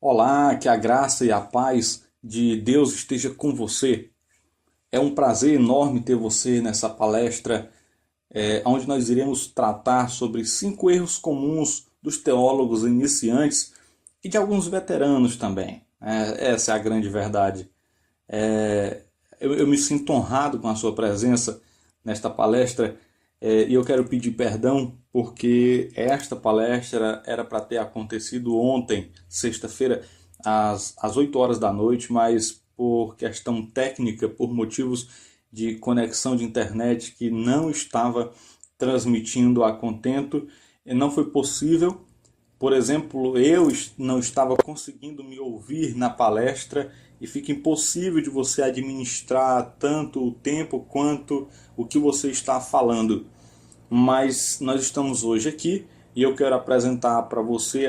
Olá, que a graça e a paz de Deus esteja com você. É um prazer enorme ter você nessa palestra, onde nós iremos tratar sobre 5 erros comuns dos teólogos iniciantes e de alguns veteranos também. Essa é a grande verdade. Eu me sinto honrado com a sua presença nesta palestra e eu quero pedir perdão porque esta palestra era para ter acontecido ontem, sexta-feira, às 8 horas da noite, mas por questão técnica, por motivos de conexão de internet que não estava transmitindo a contento, não foi possível. Por exemplo, eu não estava conseguindo me ouvir na palestra e fica impossível de você administrar tanto o tempo quanto o que você está falando. Mas nós estamos hoje aqui e eu quero apresentar para você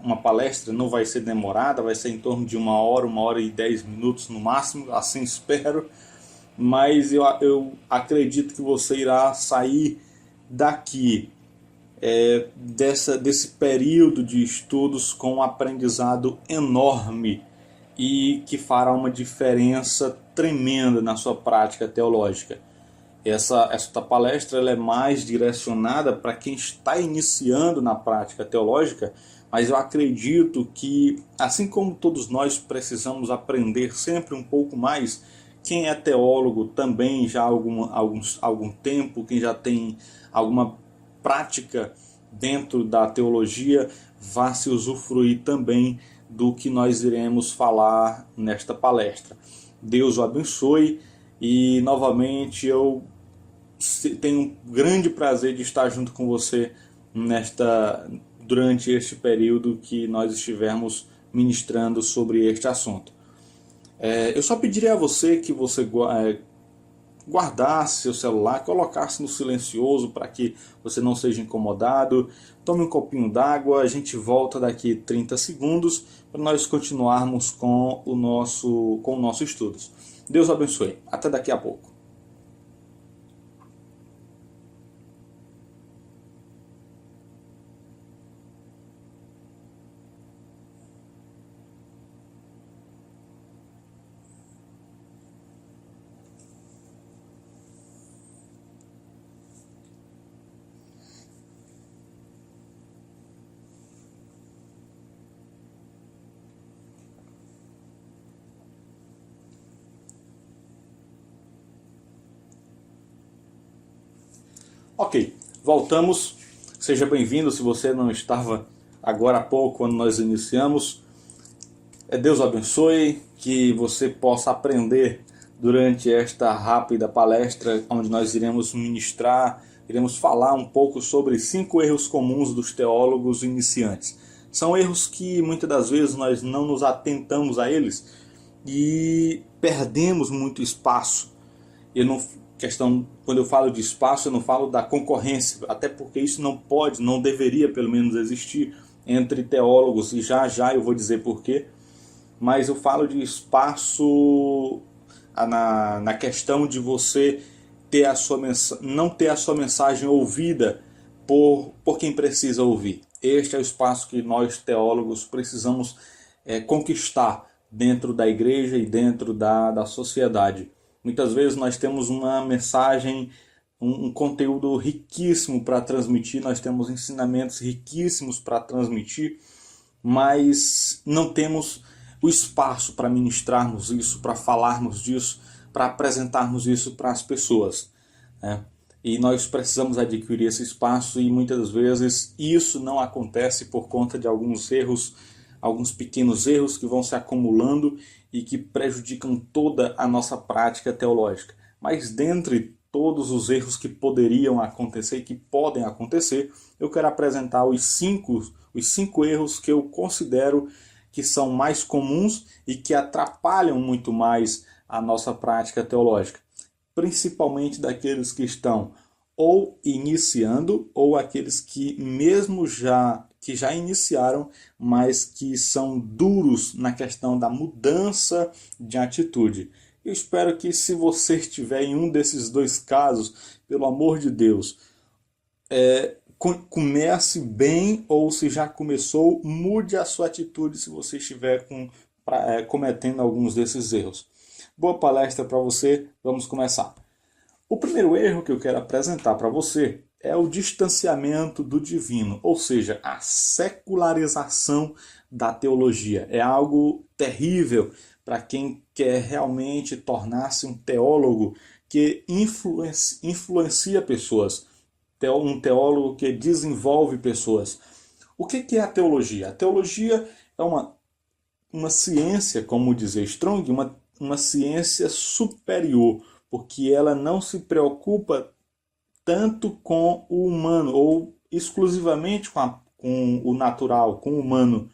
uma palestra. Não vai ser demorada, vai ser em torno de 1 hora e 10 minutos no máximo, assim espero. Mas eu acredito que você irá sair daqui desse período de estudos com um aprendizado enorme e que fará uma diferença tremenda na sua prática teológica. Esta palestra ela é mais direcionada para quem está iniciando na prática teológica, mas eu acredito que, assim como todos nós precisamos aprender sempre um pouco mais, quem é teólogo também já há algum tempo, quem já tem alguma prática dentro da teologia, vá se usufruir também do que nós iremos falar nesta palestra. Deus o abençoe e novamente eu tenho um grande prazer de estar junto com você durante este período que nós estivermos ministrando sobre este assunto. Eu só pediria a você que você guardasse seu celular, colocasse no silencioso para que você não seja incomodado. Tome um copinho d'água, a gente volta daqui 30 segundos para nós continuarmos com o nosso estudo. Deus abençoe. Até daqui a pouco. Ok, voltamos. Seja bem-vindo se você não estava agora há pouco quando nós iniciamos. Deus o abençoe, que você possa aprender durante esta rápida palestra, onde nós iremos iremos falar um pouco sobre 5 erros comuns dos teólogos iniciantes. São erros que muitas das vezes nós não nos atentamos a eles e perdemos muito espaço. Quando eu falo de espaço, eu não falo da concorrência, até porque isso não deveria pelo menos existir entre teólogos, e já eu vou dizer porquê. Mas eu falo de espaço na questão de você não ter a sua mensagem ouvida por quem precisa ouvir. Este é o espaço que nós teólogos precisamos conquistar dentro da igreja e dentro da sociedade. Muitas vezes nós temos uma mensagem, um conteúdo riquíssimo para transmitir, nós temos ensinamentos riquíssimos para transmitir, mas não temos o espaço para ministrarmos isso, para falarmos disso, para apresentarmos isso para as pessoas, né? E nós precisamos adquirir esse espaço e muitas vezes isso não acontece por conta de alguns erros, alguns pequenos erros que vão se acumulando e que prejudicam toda a nossa prática teológica. Mas dentre todos os erros que poderiam acontecer e que podem acontecer, eu quero apresentar os cinco erros que eu considero que são mais comuns e que atrapalham muito mais a nossa prática teológica, principalmente daqueles que estão ou iniciando ou aqueles que que já iniciaram, mas que são duros na questão da mudança de atitude. Eu espero que, se você estiver em um desses dois casos, pelo amor de Deus, comece bem, ou se já começou, mude a sua atitude se você estiver cometendo alguns desses erros. Boa palestra para você, vamos começar. O primeiro erro que eu quero apresentar para você é o distanciamento do divino, ou seja, a secularização da teologia. É algo terrível para quem quer realmente tornar-se um teólogo que influencia pessoas, um teólogo que desenvolve pessoas. O que é a teologia? A teologia é uma ciência, como dizia Strong, uma ciência superior, porque ela não se preocupa tanto com o humano, ou exclusivamente com o natural, com o humano,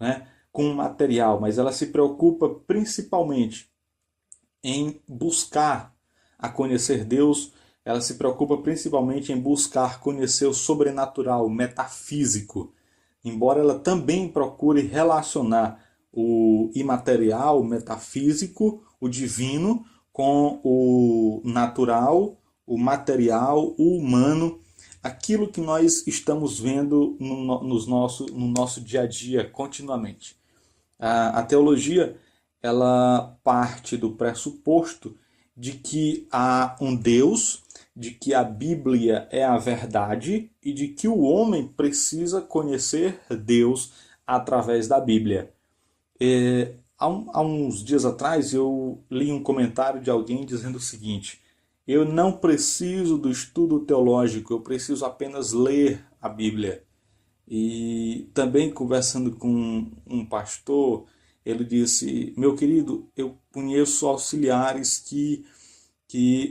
né? Com o material, mas ela se preocupa principalmente em buscar a conhecer Deus, ela se preocupa principalmente em buscar conhecer o sobrenatural, o metafísico, embora ela também procure relacionar o imaterial, o metafísico, o divino, com o natural, o material, o humano, aquilo que nós estamos vendo no nosso dia a dia continuamente. A teologia, ela parte do pressuposto de que há um Deus, de que a Bíblia é a verdade e de que o homem precisa conhecer Deus através da Bíblia. Há uns dias atrás eu li um comentário de alguém dizendo o seguinte: eu não preciso do estudo teológico, eu preciso apenas ler a Bíblia. E também conversando com um pastor, ele disse: meu querido, eu conheço auxiliares que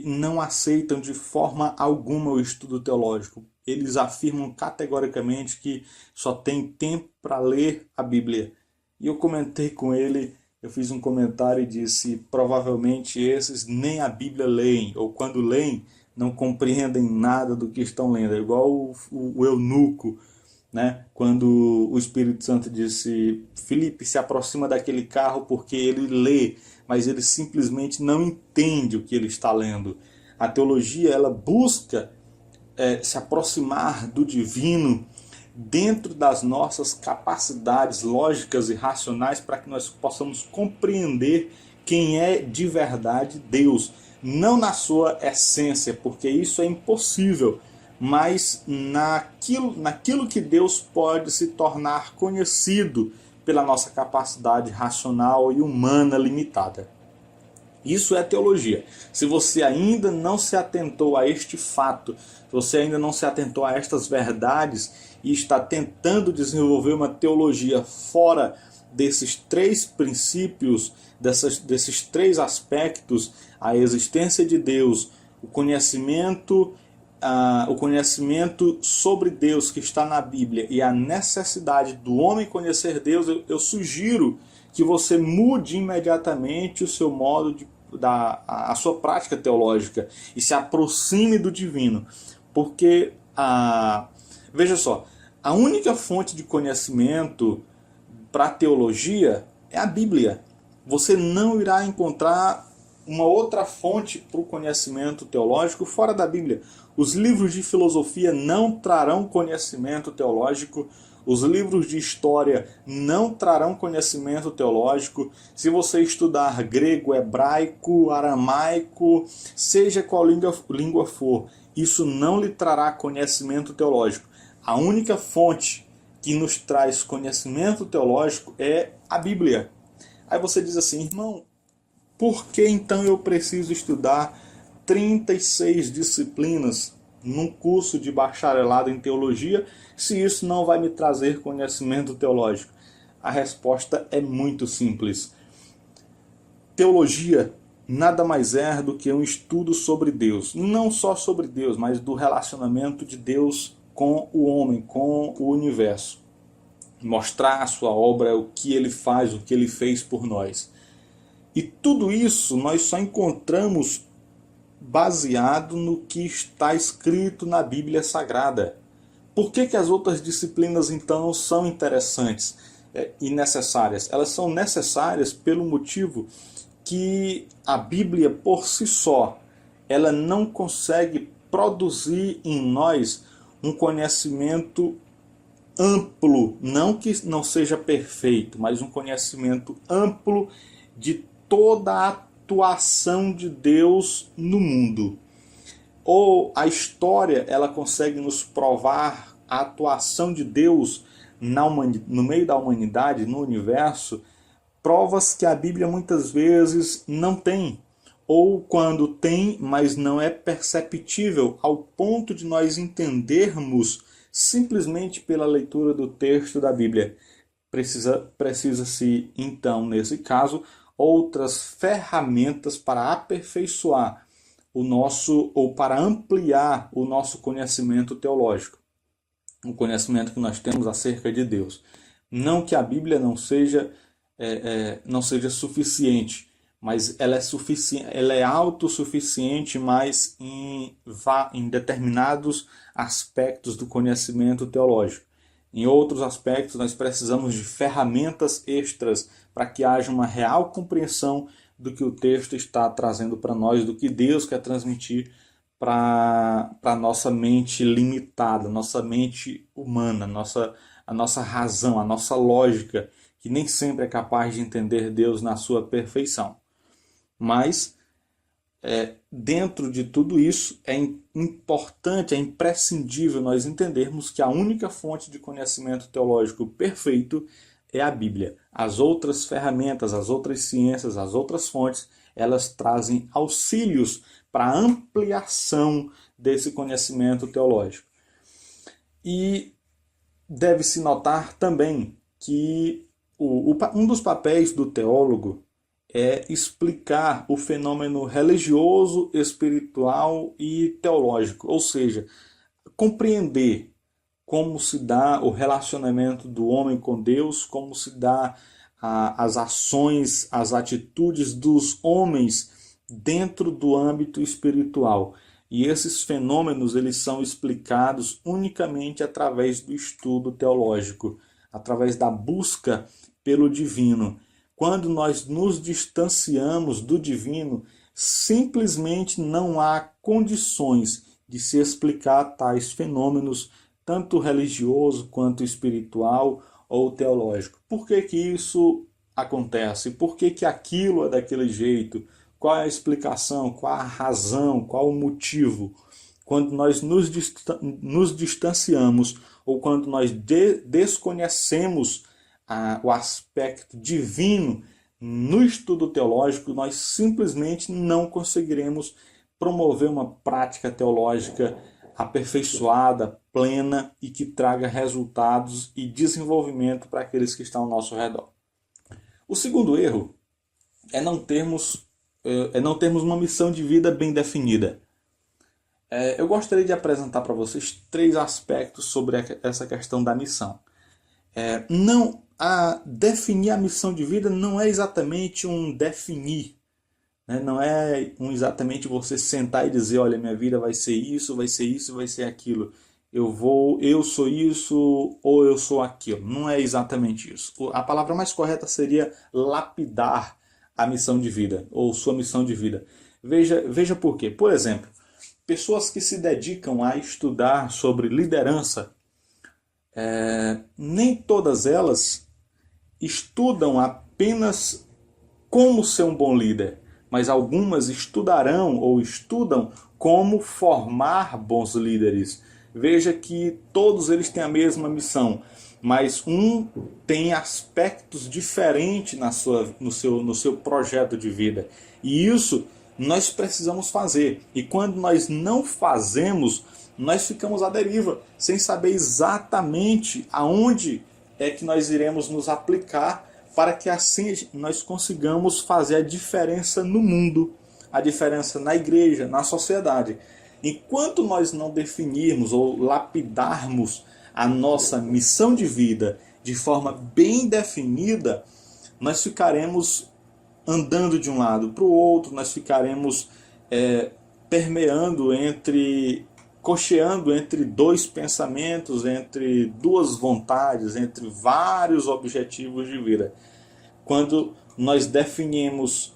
não aceitam de forma alguma o estudo teológico. Eles afirmam categoricamente que só tem tempo para ler a Bíblia. E eu comentei com ele, eu fiz um comentário e disse: provavelmente esses nem a Bíblia leem, ou quando leem, não compreendem nada do que estão lendo. É igual o eunuco, né? Quando o Espírito Santo disse: Filipe, se aproxima daquele carro, porque ele lê, mas ele simplesmente não entende o que ele está lendo. A teologia, ela busca se aproximar do divino dentro das nossas capacidades lógicas e racionais, para que nós possamos compreender quem é de verdade Deus, não na sua essência, porque isso é impossível, mas naquilo que Deus pode se tornar conhecido pela nossa capacidade racional e humana limitada. Isso é teologia. Se você ainda não se atentou a este fato, se você ainda não se atentou a estas verdades e está tentando desenvolver uma teologia fora desses três princípios, desses três aspectos, a existência de Deus, o conhecimento sobre Deus que está na Bíblia e a necessidade do homem conhecer Deus, eu sugiro que você mude imediatamente o seu modo a sua prática teológica e se aproxime do divino. Porque, veja só, a única fonte de conhecimento para a teologia é a Bíblia. Você não irá encontrar uma outra fonte para o conhecimento teológico fora da Bíblia. Os livros de filosofia não trarão conhecimento teológico. Os livros de história não trarão conhecimento teológico. Se você estudar grego, hebraico, aramaico, seja qual língua for, isso não lhe trará conhecimento teológico. A única fonte que nos traz conhecimento teológico é a Bíblia. Aí você diz assim: irmão, por que então eu preciso estudar 36 disciplinas num curso de bacharelado em teologia, se isso não vai me trazer conhecimento teológico? A resposta é muito simples. Teologia nada mais é do que um estudo sobre Deus. Não só sobre Deus, mas do relacionamento de Deus com o homem, com o universo. Mostrar a sua obra, o que ele faz, o que ele fez por nós. E tudo isso nós só encontramos baseado no que está escrito na Bíblia Sagrada. Por que as outras disciplinas então são interessantes e necessárias? Elas são necessárias pelo motivo que a Bíblia por si só, ela não consegue produzir em nós um conhecimento amplo, não que não seja perfeito, mas um conhecimento amplo de toda a atuação de Deus no mundo. Ou a história, ela consegue nos provar a atuação de Deus no meio da humanidade, no universo, provas que a Bíblia muitas vezes não tem. Ou quando tem, mas não é perceptível ao ponto de nós entendermos simplesmente pela leitura do texto da Bíblia. Precisa-se, então, nesse caso, outras ferramentas para aperfeiçoar o nosso, ou para ampliar o nosso conhecimento teológico, o conhecimento que nós temos acerca de Deus. Não que a Bíblia não seja suficiente, mas ela é autossuficiente, mas em determinados aspectos do conhecimento teológico. Em outros aspectos, nós precisamos de ferramentas extras para que haja uma real compreensão do que o texto está trazendo para nós, do que Deus quer transmitir para a nossa mente limitada, nossa mente humana, a nossa razão, a nossa lógica, que nem sempre é capaz de entender Deus na sua perfeição. Mas, dentro de tudo isso, é importante, é imprescindível nós entendermos que a única fonte de conhecimento teológico perfeito é a Bíblia. As outras ferramentas, as outras ciências, as outras fontes, elas trazem auxílios para a ampliação desse conhecimento teológico. E deve-se notar também que um dos papéis do teólogo é explicar o fenômeno religioso, espiritual e teológico, ou seja, compreender como se dá o relacionamento do homem com Deus, como se dá as ações, as atitudes dos homens dentro do âmbito espiritual. E esses fenômenos eles são explicados unicamente através do estudo teológico, através da busca pelo divino. Quando nós nos distanciamos do divino, simplesmente não há condições de se explicar tais fenômenos, tanto religioso quanto espiritual ou teológico. Por que que isso acontece? Por que que aquilo é daquele jeito? Qual é a explicação? Qual a razão? Qual o motivo? Quando nós nos distanciamos ou quando nós desconhecemos o aspecto divino no estudo teológico, nós simplesmente não conseguiremos promover uma prática teológica aperfeiçoada, plena e que traga resultados e desenvolvimento para aqueles que estão ao nosso redor. O segundo erro é não termos uma missão de vida bem definida. Eu gostaria de apresentar para vocês 3 aspectos sobre essa questão da missão. Definir a missão de vida não é exatamente um definir, né? Não é exatamente você sentar e dizer, olha, minha vida vai ser isso, vai ser aquilo. Eu sou isso ou eu sou aquilo. Não é exatamente isso. A palavra mais correta seria lapidar a missão de vida, ou sua missão de vida. Veja por quê. Por exemplo, pessoas que se dedicam a estudar sobre liderança, nem todas elas estudam apenas como ser um bom líder, mas algumas estudarão ou estudam como formar bons líderes. Veja que todos eles têm a mesma missão, mas um tem aspectos diferentes no seu projeto de vida. E isso nós precisamos fazer. E quando nós não fazemos, nós ficamos à deriva, sem saber exatamente aonde é que nós iremos nos aplicar para que assim nós consigamos fazer a diferença no mundo, a diferença na igreja, na sociedade. Enquanto nós não definirmos ou lapidarmos a nossa missão de vida de forma bem definida, nós ficaremos andando de um lado para o outro, nós ficaremos cocheando entre 2 pensamentos, entre 2 vontades, entre vários objetivos de vida. Quando nós definimos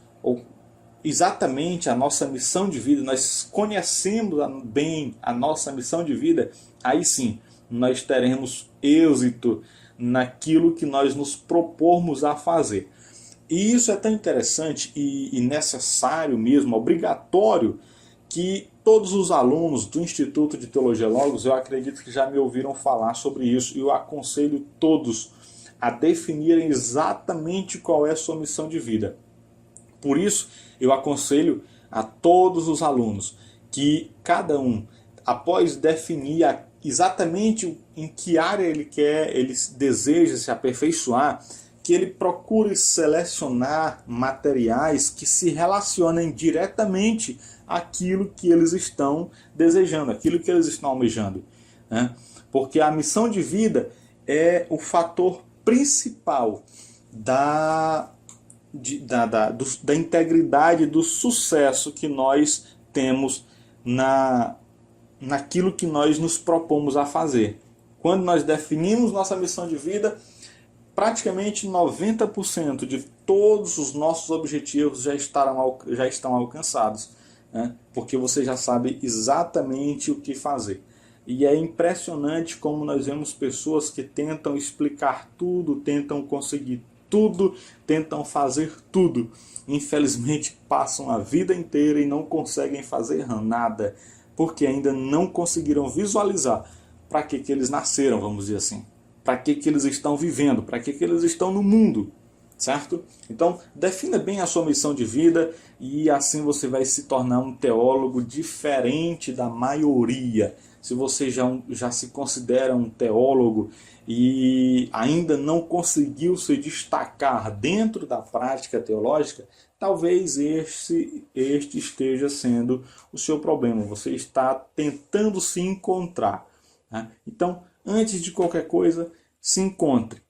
exatamente a nossa missão de vida, nós conhecemos bem a nossa missão de vida, aí sim nós teremos êxito naquilo que nós nos propormos a fazer. E isso é tão interessante e necessário mesmo, obrigatório, que todos os alunos do Instituto de Teologia Logos, eu acredito que já me ouviram falar sobre isso, e eu aconselho todos a definirem exatamente qual é a sua missão de vida. Por isso, eu aconselho a todos os alunos que cada um, após definir exatamente em que área ele quer, ele deseja se aperfeiçoar, que ele procure selecionar materiais que se relacionem diretamente àquilo que eles estão desejando, àquilo que eles estão almejando, né? Porque a missão de vida é o fator principal da integridade, do sucesso que nós temos naquilo que nós nos propomos a fazer. Quando nós definimos nossa missão de vida, praticamente 90% de todos os nossos objetivos já estão alcançados, né? Porque você já sabe exatamente o que fazer. E é impressionante como nós vemos pessoas que tentam explicar tudo, tentam conseguir tudo, tentam fazer tudo. Infelizmente passam a vida inteira e não conseguem fazer nada, porque ainda não conseguiram visualizar para que eles nasceram, vamos dizer assim. Para que eles estão vivendo, para que eles estão no mundo, certo? Então, defina bem a sua missão de vida e assim você vai se tornar um teólogo diferente da maioria. Se você já se considera um teólogo e ainda não conseguiu se destacar dentro da prática teológica, talvez este esteja sendo o seu problema. Você está tentando se encontrar, né? Então, antes de qualquer coisa, se encontre.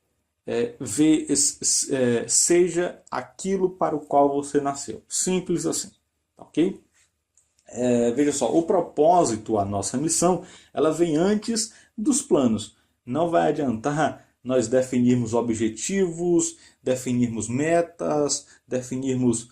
Seja aquilo para o qual você nasceu. Simples assim. Ok? Veja só, o propósito, a nossa missão, ela vem antes dos planos. Não vai adiantar nós definirmos objetivos, definirmos metas, definirmos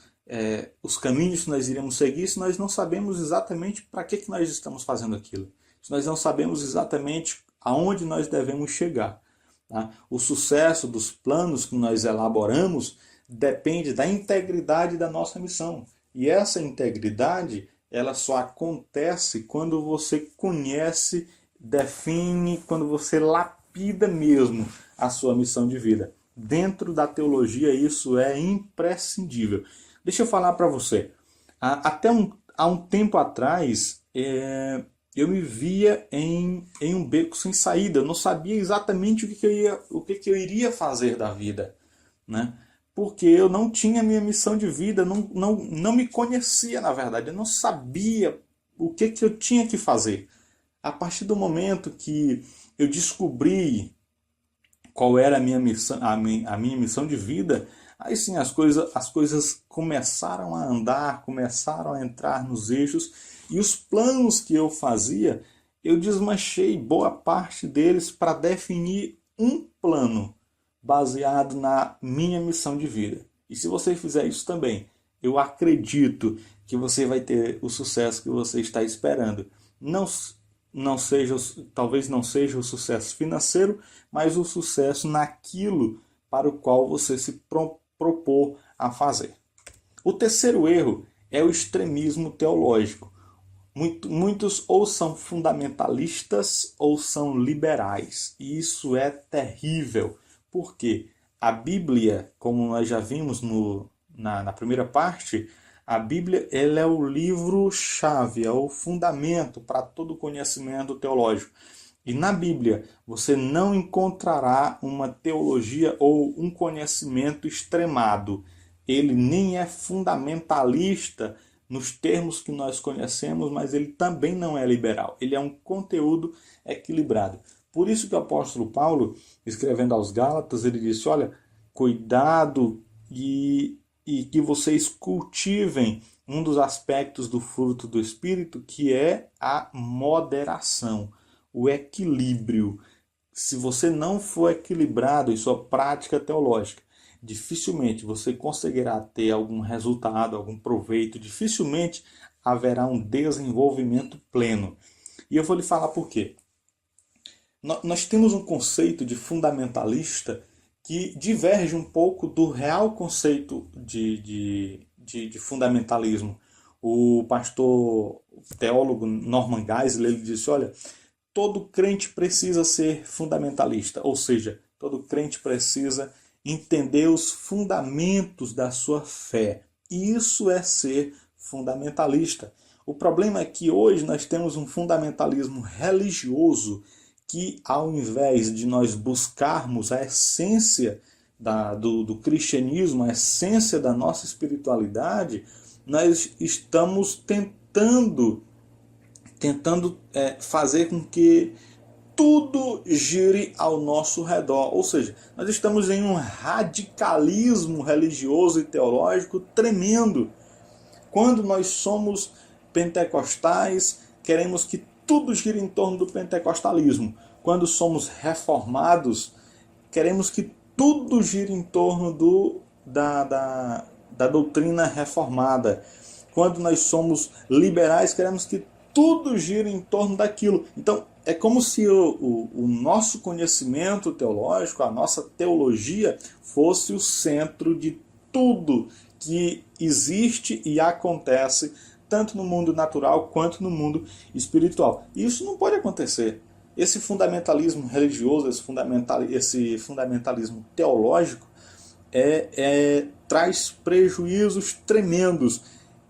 os caminhos que nós iremos seguir se nós não sabemos exatamente para que nós estamos fazendo aquilo. Se nós não sabemos exatamente aonde nós devemos chegar, tá? O sucesso dos planos que nós elaboramos depende da integridade da nossa missão. E essa integridade, ela só acontece quando você conhece, define, quando você lapida mesmo a sua missão de vida. Dentro da teologia isso é imprescindível. Deixa eu falar para você. Há um tempo atrás, eu me via em um beco sem saída. Eu não sabia exatamente o que eu iria fazer da vida, né? Porque eu não tinha minha missão de vida, não me conhecia, na verdade. Eu não sabia o que eu tinha que fazer. A partir do momento que eu descobri qual era a minha missão de vida, aí sim as coisas começaram a andar, começaram a entrar nos eixos. E os planos que eu fazia, eu desmanchei boa parte deles para definir um plano baseado na minha missão de vida. E se você fizer isso também, eu acredito que você vai ter o sucesso que você está esperando. Talvez não seja o sucesso financeiro, mas o sucesso naquilo para o qual você se propor a fazer. O terceiro erro é o extremismo teológico. Muitos ou são fundamentalistas ou são liberais. E isso é terrível, porque a Bíblia, como nós já vimos na primeira parte, a Bíblia ela é o livro-chave, é o fundamento para todo conhecimento teológico. E na Bíblia você não encontrará uma teologia ou um conhecimento extremado. Ele nem é fundamentalista nos termos que nós conhecemos, mas ele também não é liberal. Ele é um conteúdo equilibrado. Por isso que o apóstolo Paulo, escrevendo aos Gálatas, ele disse, olha, cuidado e que vocês cultivem um dos aspectos do fruto do Espírito, que é a moderação, o equilíbrio. Se você não for equilibrado em sua prática teológica, dificilmente você conseguirá ter algum resultado, algum proveito, dificilmente haverá um desenvolvimento pleno. E eu vou lhe falar por quê. Nós temos um conceito de fundamentalista que diverge um pouco do real conceito de fundamentalismo. O pastor teólogo Norman Geisler ele disse, olha, todo crente precisa ser fundamentalista, ou seja, todo crente precisa entender os fundamentos da sua fé. E isso é ser fundamentalista. O problema é que hoje nós temos um fundamentalismo religioso que, ao invés de nós buscarmos a essência do cristianismo, a essência da nossa espiritualidade, nós estamos tentando fazer com que tudo gire ao nosso redor. Ou seja, nós estamos em um radicalismo religioso e teológico tremendo. Quando nós somos pentecostais, queremos que tudo gire em torno do pentecostalismo. Quando somos reformados, queremos que tudo gire em torno da doutrina reformada. Quando nós somos liberais, queremos que tudo gira em torno daquilo. Então, é como se o nosso conhecimento teológico, a nossa teologia, fosse o centro de tudo que existe e acontece, tanto no mundo natural quanto no mundo espiritual. E isso não pode acontecer. Esse fundamentalismo religioso, esse fundamentalismo teológico, traz prejuízos tremendos.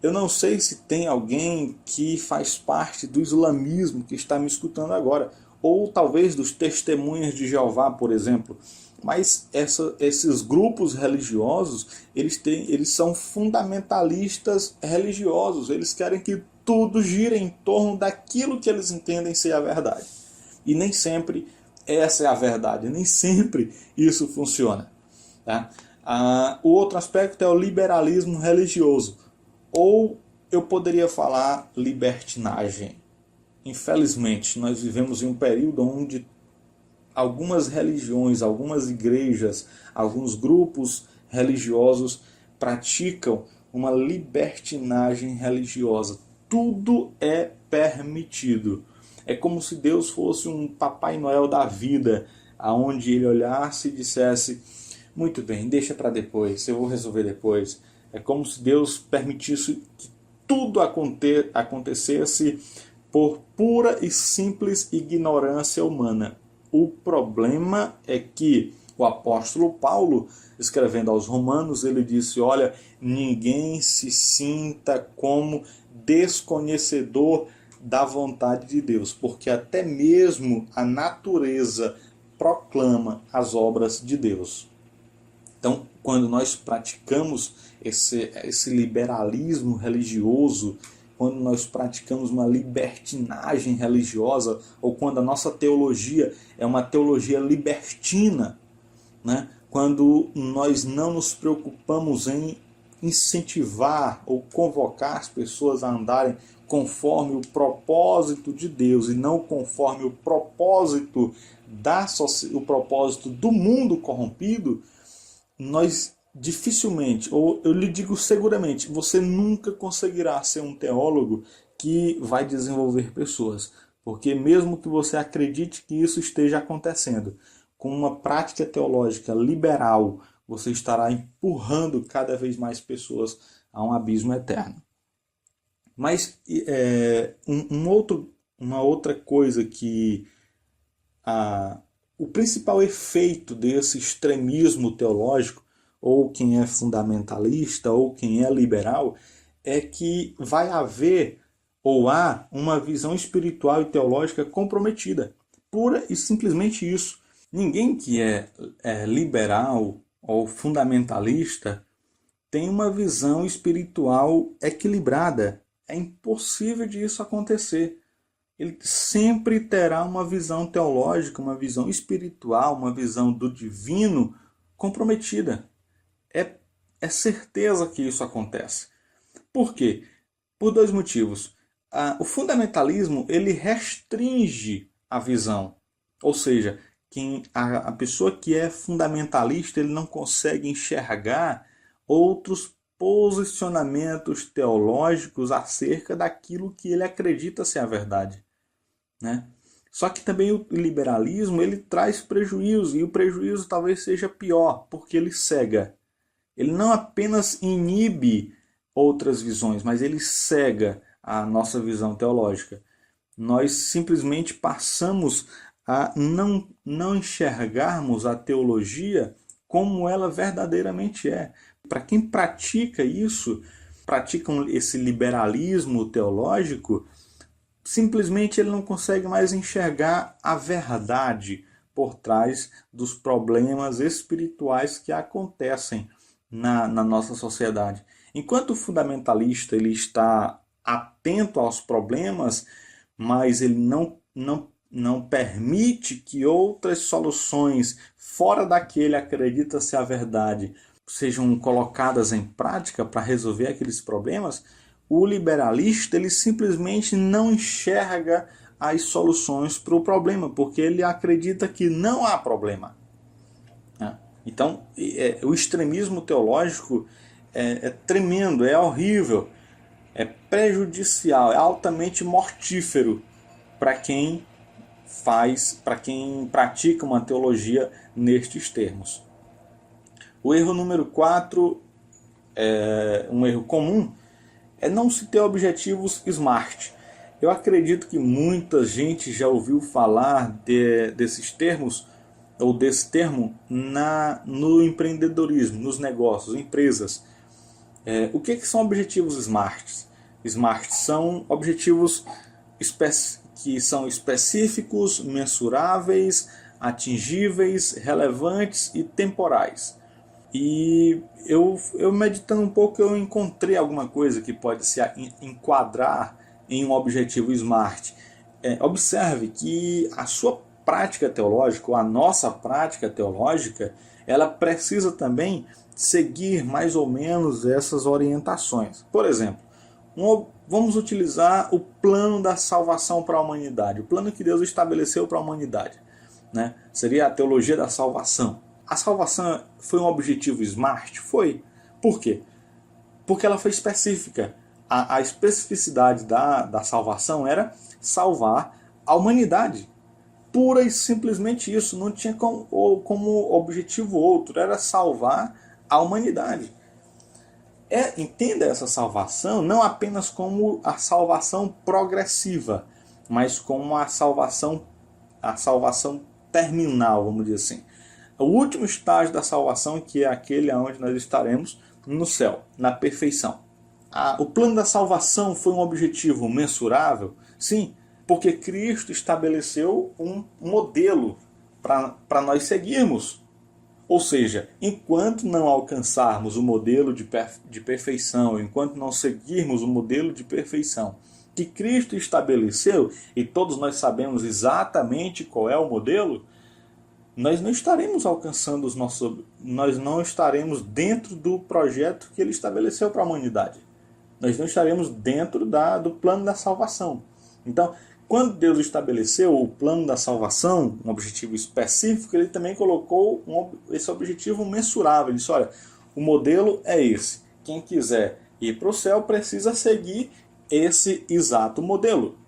Eu não sei se tem alguém que faz parte do islamismo que está me escutando agora, ou talvez dos testemunhas de Jeová, por exemplo. Mas esses grupos religiosos, eles são fundamentalistas religiosos. Eles querem que tudo gire em torno daquilo que eles entendem ser a verdade. E nem sempre essa é a verdade, nem sempre isso funciona. Tá? O outro aspecto é o liberalismo religioso. Ou eu poderia falar libertinagem. Infelizmente, nós vivemos em um período onde algumas religiões, algumas igrejas, alguns grupos religiosos praticam uma libertinagem religiosa. Tudo é permitido. É como se Deus fosse um Papai Noel da vida, aonde ele olhasse e dissesse, muito bem, deixa para depois, eu vou resolver depois. É como se Deus permitisse que tudo acontecesse por pura e simples ignorância humana. O problema é que o apóstolo Paulo, escrevendo aos Romanos, ele disse, olha, ninguém se sinta como desconhecedor da vontade de Deus, porque até mesmo a natureza proclama as obras de Deus. Então, quando nós praticamos esse liberalismo religioso, quando nós praticamos uma libertinagem religiosa, ou quando a nossa teologia é uma teologia libertina, né? Quando nós não nos preocupamos em incentivar ou convocar as pessoas a andarem conforme o propósito de Deus e não conforme o propósito do mundo corrompido, nós dificilmente, ou eu lhe digo seguramente, você nunca conseguirá ser um teólogo que vai desenvolver pessoas. Porque mesmo que você acredite que isso esteja acontecendo, com uma prática teológica liberal, você estará empurrando cada vez mais pessoas a um abismo eterno. Mas uma outra coisa que o principal efeito desse extremismo teológico, ou quem é fundamentalista, ou quem é liberal, é que vai haver ou há uma visão espiritual e teológica comprometida. Pura e simplesmente isso. Ninguém que é liberal ou fundamentalista tem uma visão espiritual equilibrada. É impossível disso acontecer. Ele sempre terá uma visão teológica, uma visão espiritual, uma visão do divino comprometida. É certeza que isso acontece. Por quê? Por dois motivos. O fundamentalismo ele restringe a visão. Ou seja, a pessoa que é fundamentalista ele não consegue enxergar outros posicionamentos teológicos acerca daquilo que ele acredita ser a verdade. Né? Só que também o liberalismo ele traz prejuízo, e o prejuízo talvez seja pior, porque ele cega. Ele não apenas inibe outras visões, mas ele cega a nossa visão teológica. Nós simplesmente passamos a não enxergarmos a teologia como ela verdadeiramente é. Para quem pratica isso, praticam esse liberalismo teológico, simplesmente ele não consegue mais enxergar a verdade por trás dos problemas espirituais que acontecem na nossa sociedade. Enquanto o fundamentalista ele está atento aos problemas, mas ele não permite que outras soluções fora daquele acredita ser a verdade sejam colocadas em prática para resolver aqueles problemas, o liberalista ele simplesmente não enxerga as soluções para o problema, porque ele acredita que não há problema. Então, o extremismo teológico é tremendo, é horrível, é prejudicial, é altamente mortífero para quem pratica uma teologia nestes termos. O erro número 4, um erro comum, é não se ter objetivos SMART. Eu acredito que muita gente já ouviu falar desses termos, ou desse termo, no empreendedorismo, nos negócios, empresas. O que são objetivos SMART? SMART são objetivos que são específicos, mensuráveis, atingíveis, relevantes e temporais. E eu meditando um pouco, eu encontrei alguma coisa que pode se enquadrar em um objetivo SMART. Observe que a sua prática teológica, ou a nossa prática teológica, ela precisa também seguir mais ou menos essas orientações. Por exemplo, vamos utilizar o plano da salvação para a humanidade, o plano que Deus estabeleceu para a humanidade, né? Seria a teologia da salvação. A salvação foi um objetivo SMART? Foi. Por quê? Porque ela foi específica. A especificidade da salvação era salvar a humanidade. Pura e simplesmente isso. Não tinha como objetivo outro. Era salvar a humanidade. Entenda essa salvação não apenas como a salvação progressiva, mas como a salvação terminal, vamos dizer assim. O último estágio da salvação, que é aquele onde nós estaremos no céu, na perfeição. O plano da salvação foi um objetivo mensurável? Sim, porque Cristo estabeleceu um modelo para nós seguirmos. Ou seja, enquanto não alcançarmos o modelo de perfeição, enquanto não seguirmos o modelo de perfeição que Cristo estabeleceu, e todos nós sabemos exatamente qual é o modelo, nós não estaremos alcançando nós não estaremos dentro do projeto que ele estabeleceu para a humanidade. Nós não estaremos dentro do plano da salvação. Então, quando Deus estabeleceu o plano da salvação, um objetivo específico, ele também colocou esse objetivo mensurável. Ele disse, olha, o modelo é esse. Quem quiser ir para o céu precisa seguir esse exato modelo.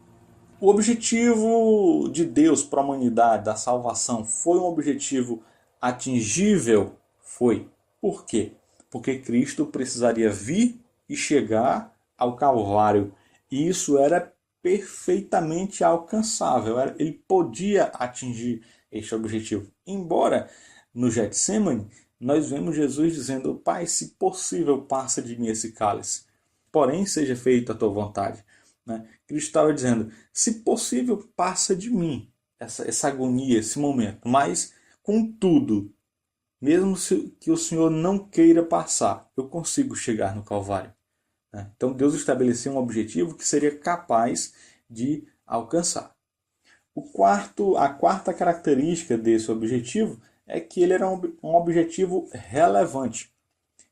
O objetivo de Deus para a humanidade, da salvação, foi um objetivo atingível? Foi. Por quê? Porque Cristo precisaria vir e chegar ao Calvário. E isso era perfeitamente alcançável. Ele podia atingir este objetivo. Embora no Getsemane nós vemos Jesus dizendo, Pai, se possível, passa de mim esse cálice. Porém, seja feita a tua vontade. Cristo estava dizendo, se possível, passa de mim essa agonia, esse momento. Mas, contudo, mesmo que o Senhor não queira passar, eu consigo chegar no Calvário. Então, Deus estabeleceu um objetivo que seria capaz de alcançar. A quarta característica desse objetivo é que ele era um objetivo relevante.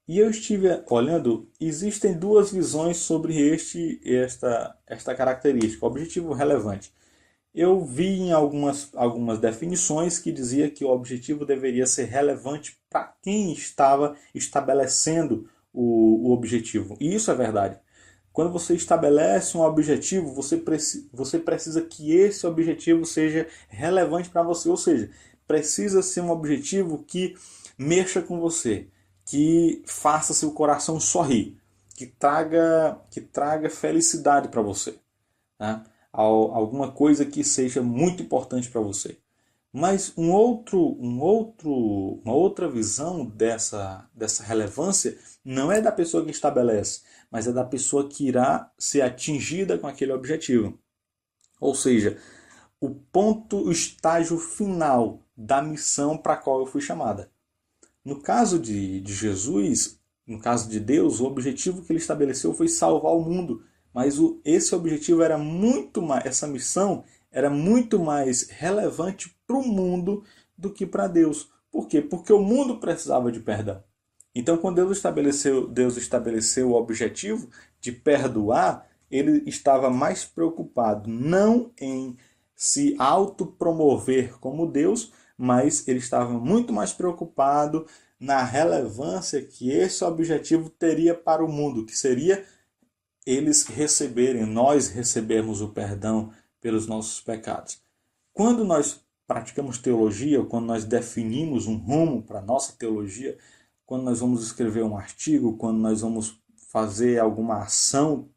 E eu estive olhando, existem duas visões sobre esta característica, objetivo relevante. Eu vi em algumas definições que dizia que o objetivo deveria ser relevante para quem estava estabelecendo o objetivo. E isso é verdade. Quando você estabelece um objetivo, você precisa que esse objetivo seja relevante para você. Ou seja, precisa ser um objetivo que mexa com você, que faça seu coração sorrir, que traga felicidade para você. Né? Alguma coisa que seja muito importante para você. Mas uma outra visão dessa relevância não é da pessoa que estabelece, mas é da pessoa que irá ser atingida com aquele objetivo. Ou seja, o estágio final da missão para a qual eu fui chamada. No caso de Jesus, no caso de Deus, o objetivo que ele estabeleceu foi salvar o mundo. Mas esse objetivo era muito mais, essa missão era muito mais relevante para o mundo do que para Deus. Por quê? Porque o mundo precisava de perdão. Então, quando Deus estabeleceu o objetivo de perdoar, ele estava mais preocupado não em se autopromover como Deus, mas ele estava muito mais preocupado na relevância que esse objetivo teria para o mundo, que seria nós recebermos o perdão pelos nossos pecados. Quando nós praticamos teologia, quando nós definimos um rumo para a nossa teologia, quando nós vamos escrever um artigo, quando nós vamos fazer alguma ação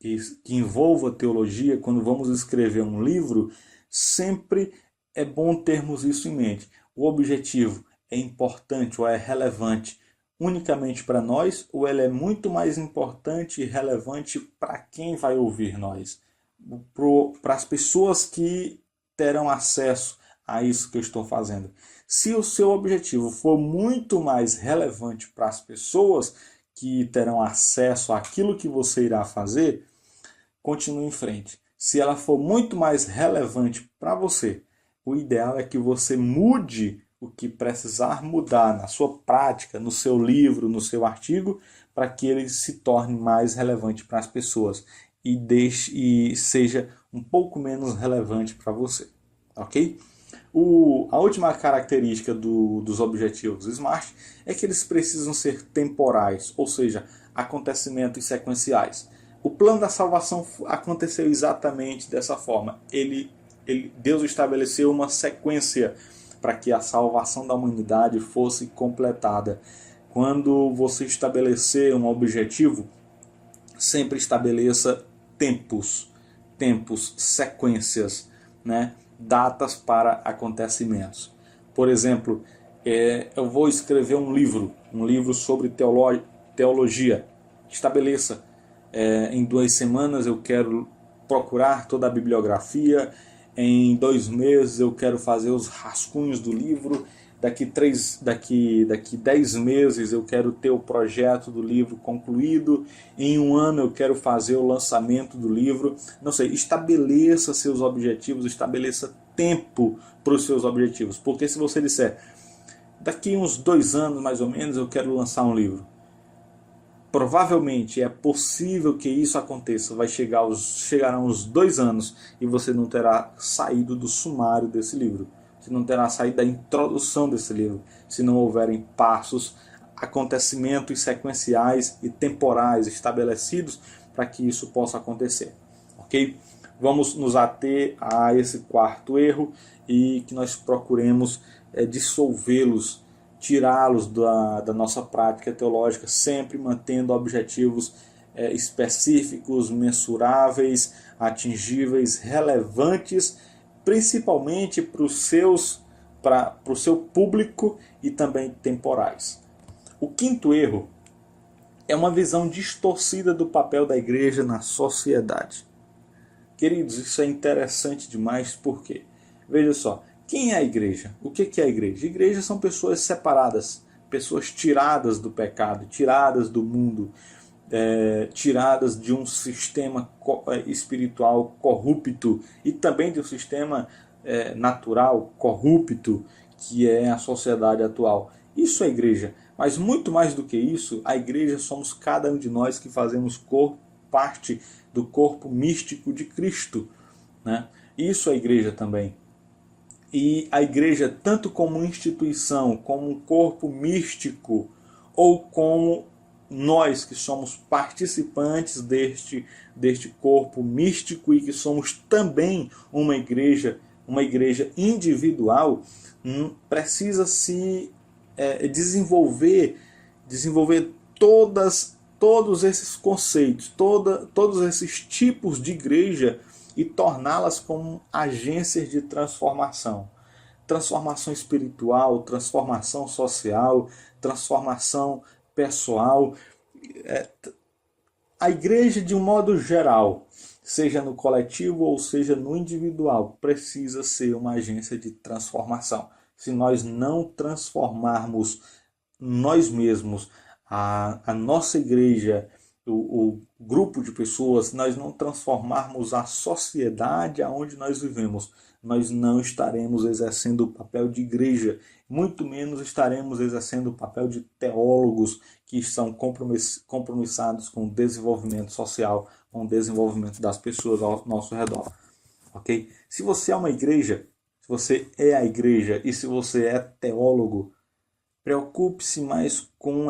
que envolva teologia, quando vamos escrever um livro, sempre é bom termos isso em mente. O objetivo é importante ou é relevante unicamente para nós, ou ele é muito mais importante e relevante para quem vai ouvir nós? Para as pessoas que terão acesso a isso que eu estou fazendo. Se o seu objetivo for muito mais relevante para as pessoas que terão acesso àquilo que você irá fazer, continue em frente. Se ela for muito mais relevante para você, o ideal é que você mude o que precisar mudar na sua prática, no seu livro, no seu artigo, para que ele se torne mais relevante para as pessoas e seja um pouco menos relevante para você. Ok? A última característica dos objetivos SMART é que eles precisam ser temporais, ou seja, acontecimentos sequenciais. O plano da salvação aconteceu exatamente dessa forma. Deus estabeleceu uma sequência para que a salvação da humanidade fosse completada. Quando você estabelecer um objetivo, sempre estabeleça tempos, sequências, né? Datas para acontecimentos. Por exemplo, eu vou escrever um livro sobre teologia. Estabeleça, em 2 semanas eu quero procurar toda a bibliografia, em 2 meses eu quero fazer os rascunhos do livro, daqui 10 meses eu quero ter o projeto do livro concluído, em 1 ano eu quero fazer o lançamento do livro. Não sei, estabeleça seus objetivos, estabeleça tempo para os seus objetivos. Porque se você disser, daqui uns 2 anos mais ou menos eu quero lançar um livro, provavelmente é possível que isso aconteça, chegarão os 2 anos e você não terá saído do sumário desse livro. Você não terá saído da introdução desse livro, se não houverem passos, acontecimentos sequenciais e temporais estabelecidos para que isso possa acontecer. Ok? Vamos nos ater a esse 4º erro e que nós procuremos dissolvê-los, tirá-los da nossa prática teológica, sempre mantendo objetivos específicos, mensuráveis, atingíveis, relevantes, principalmente para o seu público e também temporais. O 5º erro é uma visão distorcida do papel da igreja na sociedade. Queridos, isso é interessante demais, porque, veja só, quem é a igreja? O que é a igreja? A igreja são pessoas separadas, pessoas tiradas do pecado, tiradas do mundo, tiradas de um sistema espiritual corrupto e também de um sistema natural corrupto que é a sociedade atual. Isso é a igreja. Mas muito mais do que isso, a igreja somos cada um de nós que fazemos parte do corpo místico de Cristo, né? Isso é a igreja também. E a igreja, tanto como instituição, como um corpo místico, ou como nós que somos participantes deste corpo místico e que somos também uma igreja individual, precisa se desenvolver todos esses conceitos, todos esses tipos de igreja e torná-las como agências de transformação. Transformação espiritual, transformação social, transformação pessoal. A igreja, de um modo geral, seja no coletivo ou seja no individual, precisa ser uma agência de transformação. Se nós não transformarmos nós mesmos, a nossa igreja, o grupo de pessoas, nós não transformarmos a sociedade aonde nós vivemos, nós não estaremos exercendo o papel de igreja, muito menos estaremos exercendo o papel de teólogos que estão compromissados com o desenvolvimento social, com o desenvolvimento das pessoas ao nosso redor. Ok? Se você é uma igreja, se você é a igreja e se você é teólogo, preocupe-se mais com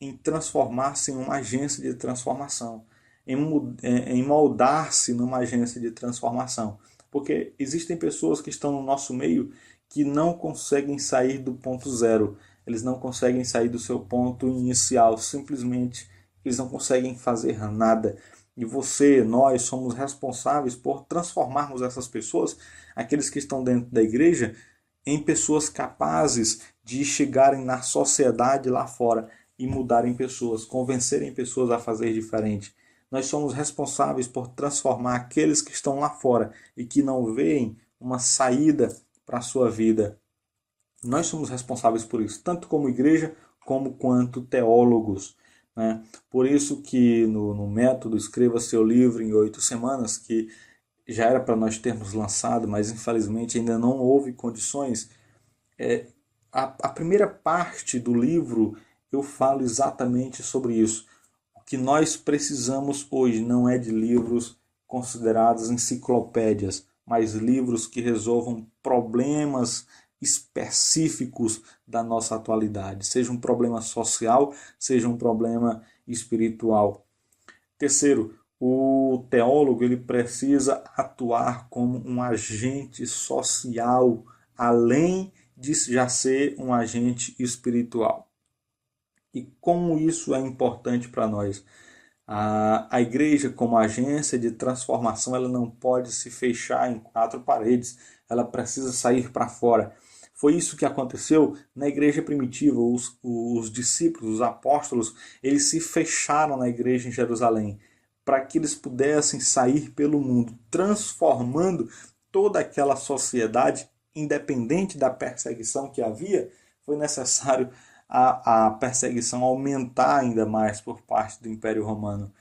em transformar-se em uma agência de transformação, em moldar-se numa agência de transformação. Porque existem pessoas que estão no nosso meio que não conseguem sair do ponto zero, eles não conseguem sair do seu ponto inicial, simplesmente eles não conseguem fazer nada. E nós somos responsáveis por transformarmos essas pessoas, aqueles que estão dentro da igreja, em pessoas capazes de chegarem na sociedade lá fora e mudarem pessoas, convencerem pessoas a fazer diferente. Nós somos responsáveis por transformar aqueles que estão lá fora e que não veem uma saída para a sua vida. Nós somos responsáveis por isso, tanto como igreja, como quanto teólogos. Né? Por isso que no método Escreva Seu Livro em 8 Semanas, que já era para nós termos lançado, mas infelizmente ainda não houve condições, a primeira parte do livro eu falo exatamente sobre isso. O que nós precisamos hoje não é de livros considerados enciclopédias, mas livros que resolvam problemas específicos da nossa atualidade, seja um problema social, seja um problema espiritual. Terceiro, o teólogo ele precisa atuar como um agente social, além de já ser um agente espiritual. E como isso é importante para nós? A igreja, como agência de transformação, ela não pode se fechar em 4 paredes, ela precisa sair para fora. Foi isso que aconteceu na igreja primitiva. Os discípulos, os apóstolos, eles se fecharam na igreja em Jerusalém para que eles pudessem sair pelo mundo, transformando toda aquela sociedade, independente da perseguição que havia. Foi necessário a perseguição aumentar ainda mais por parte do Império Romano.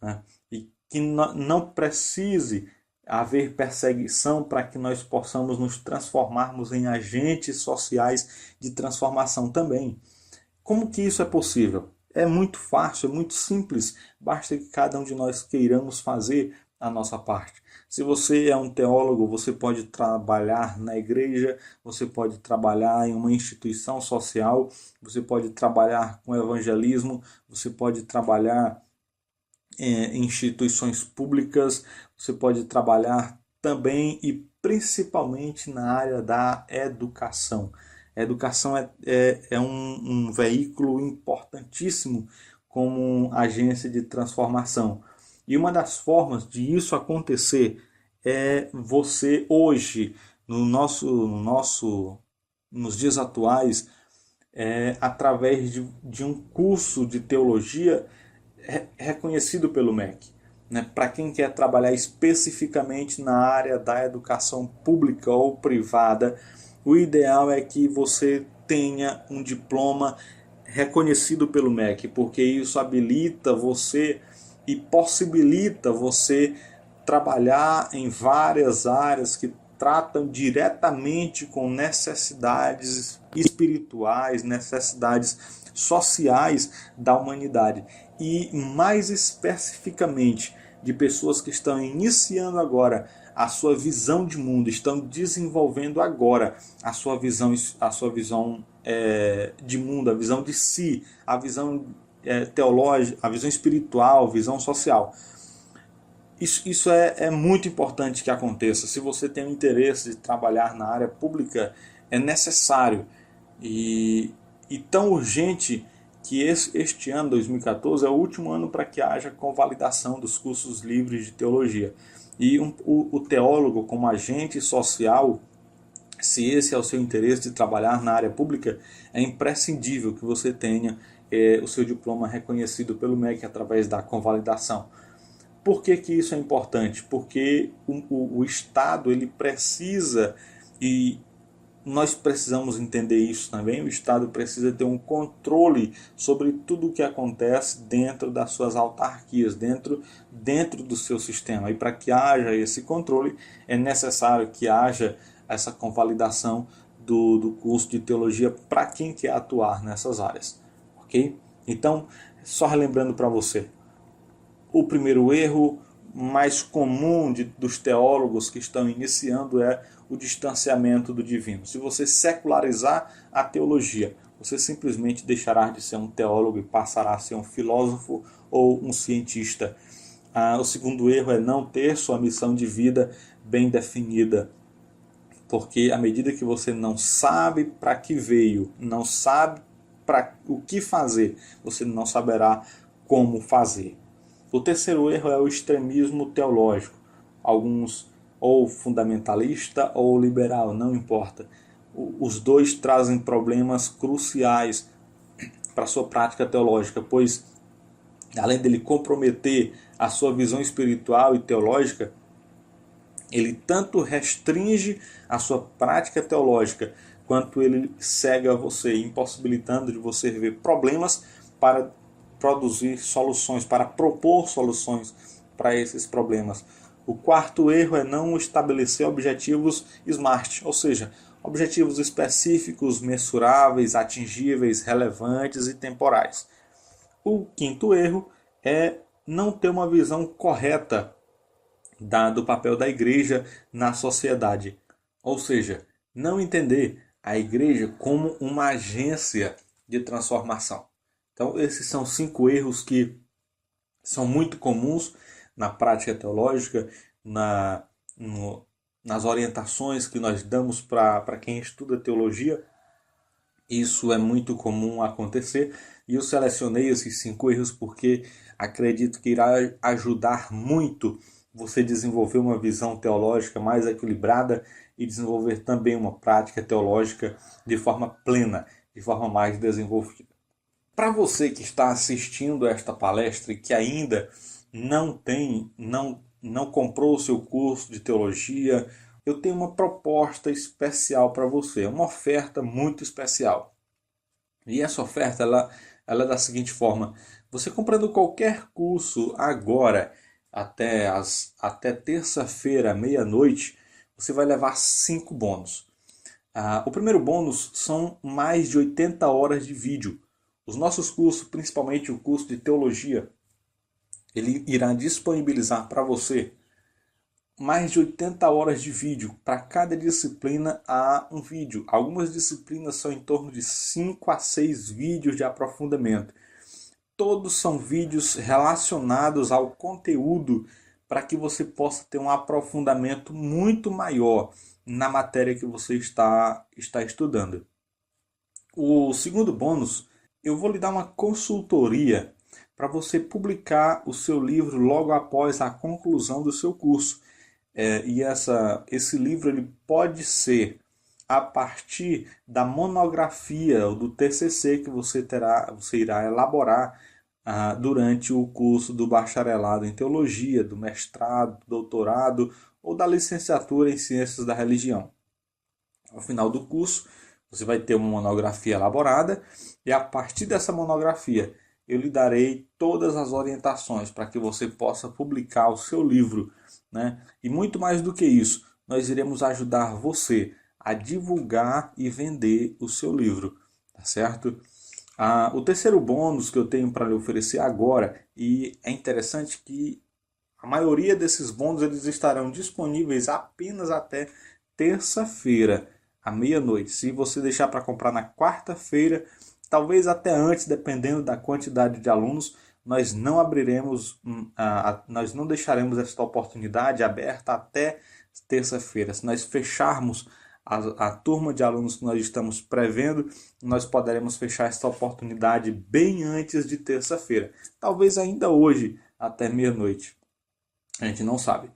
Né? E que não precise haver perseguição para que nós possamos nos transformarmos em agentes sociais de transformação também. Como que isso é possível? É muito fácil, é muito simples, basta que cada um de nós queiramos fazer a nossa parte. Se você é um teólogo, você pode trabalhar na igreja, você pode trabalhar em uma instituição social, você pode trabalhar com evangelismo, você pode trabalhar em instituições públicas, você pode trabalhar também e principalmente na área da educação. A educação é um veículo importantíssimo como agência de transformação. E uma das formas de isso acontecer é você hoje, nos dias atuais, através de um curso de teologia reconhecido pelo MEC. Né? Para quem quer trabalhar especificamente na área da educação pública ou privada, o ideal é que você tenha um diploma reconhecido pelo MEC, porque isso habilita você e possibilita você trabalhar em várias áreas que tratam diretamente com necessidades espirituais, necessidades sociais da humanidade. E mais especificamente de pessoas que estão iniciando agora a sua visão de mundo, estão desenvolvendo agora a sua visão de mundo, a visão de si, a visão teológica, a visão espiritual, visão social. Isso é muito importante que aconteça. Se você tem o interesse de trabalhar na área pública, é necessário e tão urgente que este ano, 2014, é o último ano para que haja convalidação dos cursos livres de teologia. E o teólogo, como agente social, se esse é o seu interesse de trabalhar na área pública, é imprescindível que você tenha o seu diploma reconhecido pelo MEC através da convalidação. Por que isso é importante? Porque o Estado ele precisa, e nós precisamos entender isso também, o Estado precisa ter um controle sobre tudo o que acontece dentro das suas autarquias, dentro do seu sistema. E para que haja esse controle, é necessário que haja essa convalidação do curso de teologia para quem quer atuar nessas áreas. Ok? Então, só relembrando para você, o primeiro erro mais comum dos teólogos que estão iniciando é o distanciamento do divino. Se você secularizar a teologia, você simplesmente deixará de ser um teólogo e passará a ser um filósofo ou um cientista. O segundo erro é não ter sua missão de vida bem definida, porque à medida que você não sabe para que veio, não sabe para o que fazer, você não saberá como fazer. O terceiro erro é o extremismo teológico. Alguns, ou fundamentalista ou liberal, não importa. Os dois trazem problemas cruciais para a sua prática teológica, pois além dele comprometer a sua visão espiritual e teológica, ele tanto restringe a sua prática teológica, quanto ele cega você, impossibilitando de você ver problemas para produzir soluções, para propor soluções para esses problemas. O quarto erro é não estabelecer objetivos SMART, ou seja, objetivos específicos, mensuráveis, atingíveis, relevantes e temporais. O quinto erro é não ter uma visão correta do papel da igreja na sociedade, ou seja, não entender a igreja como uma agência de transformação. Então, esses são 5 erros que são muito comuns na prática teológica, nas orientações que nós damos para quem estuda teologia. Isso é muito comum acontecer e eu selecionei esses 5 erros porque acredito que irá ajudar muito você desenvolver uma visão teológica mais equilibrada e desenvolver também uma prática teológica de forma plena, de forma mais desenvolvida. Para você que está assistindo a esta palestra e que ainda não comprou o seu curso de teologia, eu tenho uma proposta especial para você, uma oferta muito especial. E essa oferta ela é da seguinte forma: você comprando qualquer curso agora, até terça-feira, meia-noite, você vai levar 5 bônus. O primeiro bônus são mais de 80 horas de vídeo. Os nossos cursos, principalmente o curso de teologia, ele irá disponibilizar para você mais de 80 horas de vídeo. Para cada disciplina há um vídeo. Algumas disciplinas são em torno de 5 a 6 vídeos de aprofundamento. Todos são vídeos relacionados ao conteúdo para que você possa ter um aprofundamento muito maior na matéria que você está estudando. O segundo bônus, eu vou lhe dar uma consultoria para você publicar o seu livro logo após a conclusão do seu curso. Esse livro ele pode ser a partir da monografia ou do TCC que você irá elaborar durante o curso do bacharelado em teologia, do mestrado, do doutorado ou da licenciatura em ciências da religião. Ao final do curso, você vai ter uma monografia elaborada e a partir dessa monografia eu lhe darei todas as orientações para que você possa publicar o seu livro, né? E muito mais do que isso, nós iremos ajudar você a divulgar e vender o seu livro, tá certo? O terceiro bônus que eu tenho para lhe oferecer agora, e é interessante que a maioria desses bônus eles estarão disponíveis apenas até terça-feira, à meia-noite. Se você deixar para comprar na quarta-feira, talvez até antes, dependendo da quantidade de alunos, nós não abriremos, nós não deixaremos esta oportunidade aberta até terça-feira. Se nós fecharmos a turma de alunos que nós estamos prevendo, nós poderemos fechar esta oportunidade bem antes de terça-feira. Talvez ainda hoje, até meia-noite. A gente não sabe.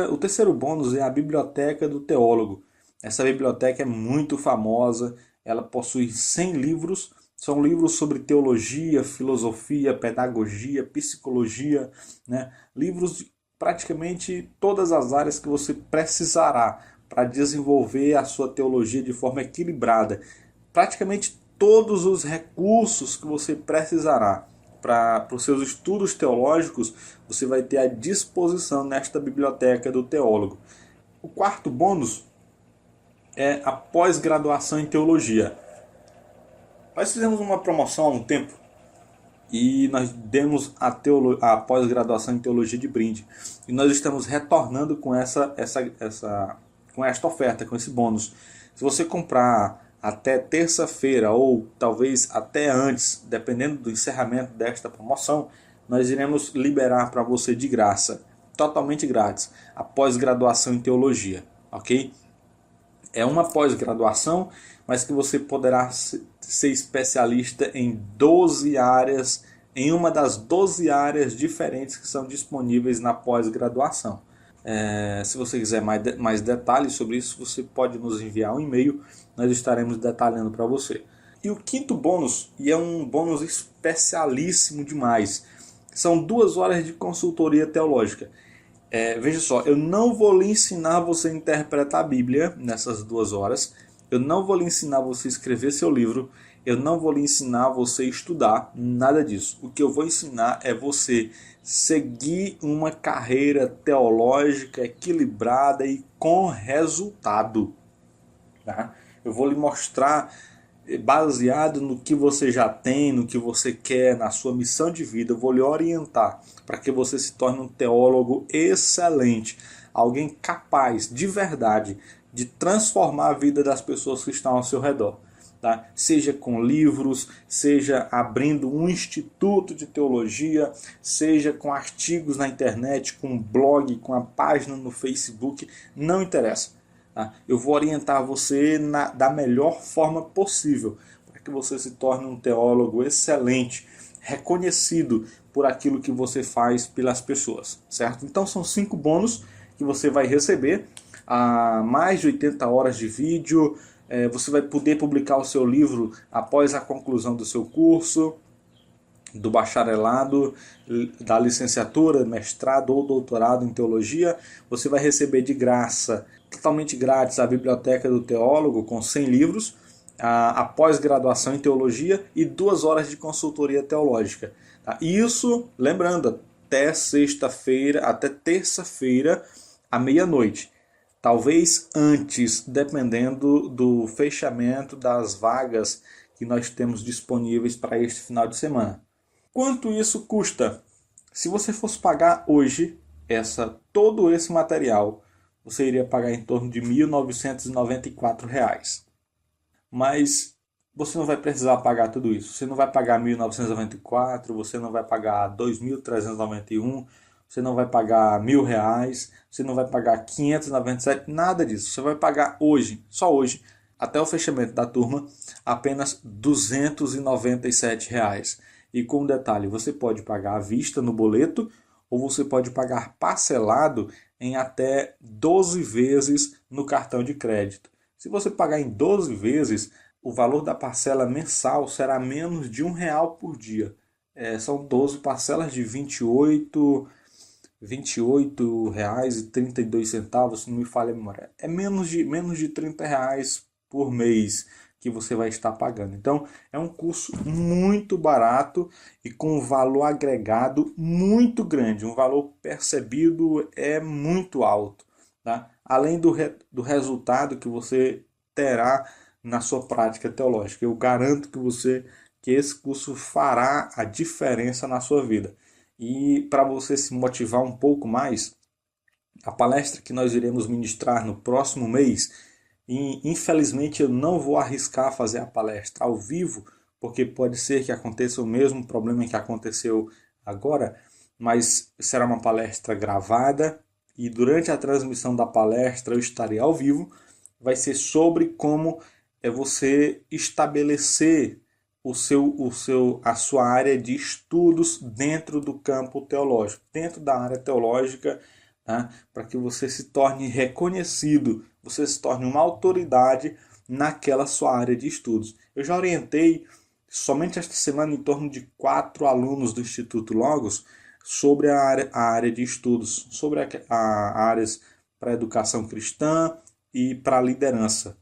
O terceiro bônus é a biblioteca do teólogo. Essa biblioteca é muito famosa, ela possui 100 livros, são livros sobre teologia, filosofia, pedagogia, psicologia, né? Livros de praticamente todas as áreas que você precisará para desenvolver a sua teologia de forma equilibrada. Praticamente todos os recursos que você precisará para os seus estudos teológicos, você vai ter à disposição nesta biblioteca do teólogo. O quarto bônus é a pós-graduação em teologia. Nós fizemos uma promoção há um tempo e nós demos a pós-graduação em teologia de brinde. E nós estamos retornando com com esta oferta, com esse bônus. Se você comprar até terça-feira ou talvez até antes, dependendo do encerramento desta promoção, nós iremos liberar para você de graça, totalmente grátis, a pós-graduação em teologia, ok? É uma pós-graduação, mas que você poderá ser especialista em 12 áreas, em uma das 12 áreas diferentes que são disponíveis na pós-graduação. Se você quiser mais detalhes sobre isso, você pode nos enviar um e-mail, nós estaremos detalhando para você. E o quinto bônus, e é um bônus especialíssimo demais, são 2 horas de consultoria teológica. Veja só, eu não vou lhe ensinar você a interpretar a Bíblia nessas 2 horas, eu não vou lhe ensinar você a escrever seu livro, eu não vou lhe ensinar você a estudar, nada disso. O que eu vou ensinar é você seguir uma carreira teológica equilibrada e com resultado. Tá? Eu vou lhe mostrar, baseado no que você já tem, no que você quer, na sua missão de vida, eu vou lhe orientar para que você se torne um teólogo excelente, alguém capaz, de verdade, de transformar a vida das pessoas que estão ao seu redor. Tá? Seja com livros, seja abrindo um instituto de teologia, seja com artigos na internet, com um blog, com a página no Facebook, não interessa. Tá? Eu vou orientar você da melhor forma possível, para que você se torne um teólogo excelente, reconhecido por aquilo que você faz pelas pessoas, certo? Então são 5 bônus que você vai receber, mais de 80 horas de vídeo. Você vai poder publicar o seu livro após a conclusão do seu curso, do bacharelado, da licenciatura, mestrado ou doutorado em teologia. Você vai receber de graça, totalmente grátis, a biblioteca do teólogo com 100 livros, a pós-graduação em teologia e 2 horas de consultoria teológica. Tá? Isso, lembrando, até terça-feira à meia-noite. Talvez antes, dependendo do fechamento das vagas que nós temos disponíveis para este final de semana. Quanto isso custa? Se você fosse pagar hoje todo esse material, você iria pagar em torno de R$ 1.994. Mas você não vai precisar pagar tudo isso. Você não vai pagar R$ 1.994, você não vai pagar R$ 2.391, você não vai pagar R$ 1.000, você não vai pagar R$ 597, nada disso. Você vai pagar hoje, só hoje, até o fechamento da turma, apenas R$ 297. E com um detalhe, você pode pagar à vista no boleto ou você pode pagar parcelado em até 12 vezes no cartão de crédito. Se você pagar em 12 vezes, o valor da parcela mensal será menos de R$ 1 por dia. São 12 parcelas de R$ 28,32, se não me falha a memória. É menos de R$ 30 por mês que você vai estar pagando. Então, é um curso muito barato e com um valor agregado muito grande. Um valor percebido é muito alto. Tá? Além do resultado que você terá na sua prática teológica. Eu garanto que esse curso fará a diferença na sua vida. E para você se motivar um pouco mais, a palestra que nós iremos ministrar no próximo mês, e infelizmente eu não vou arriscar fazer a palestra ao vivo, porque pode ser que aconteça o mesmo problema que aconteceu agora, mas será uma palestra gravada e durante a transmissão da palestra eu estarei ao vivo. Vai ser sobre como você estabelecer a sua área de estudos dentro do campo teológico, dentro da área teológica, tá? Para que você se torne reconhecido, você se torne uma autoridade naquela sua área de estudos. Eu já orientei somente esta semana em torno de 4 alunos do Instituto Logos sobre a área de estudos, sobre áreas para a educação cristã e para a liderança.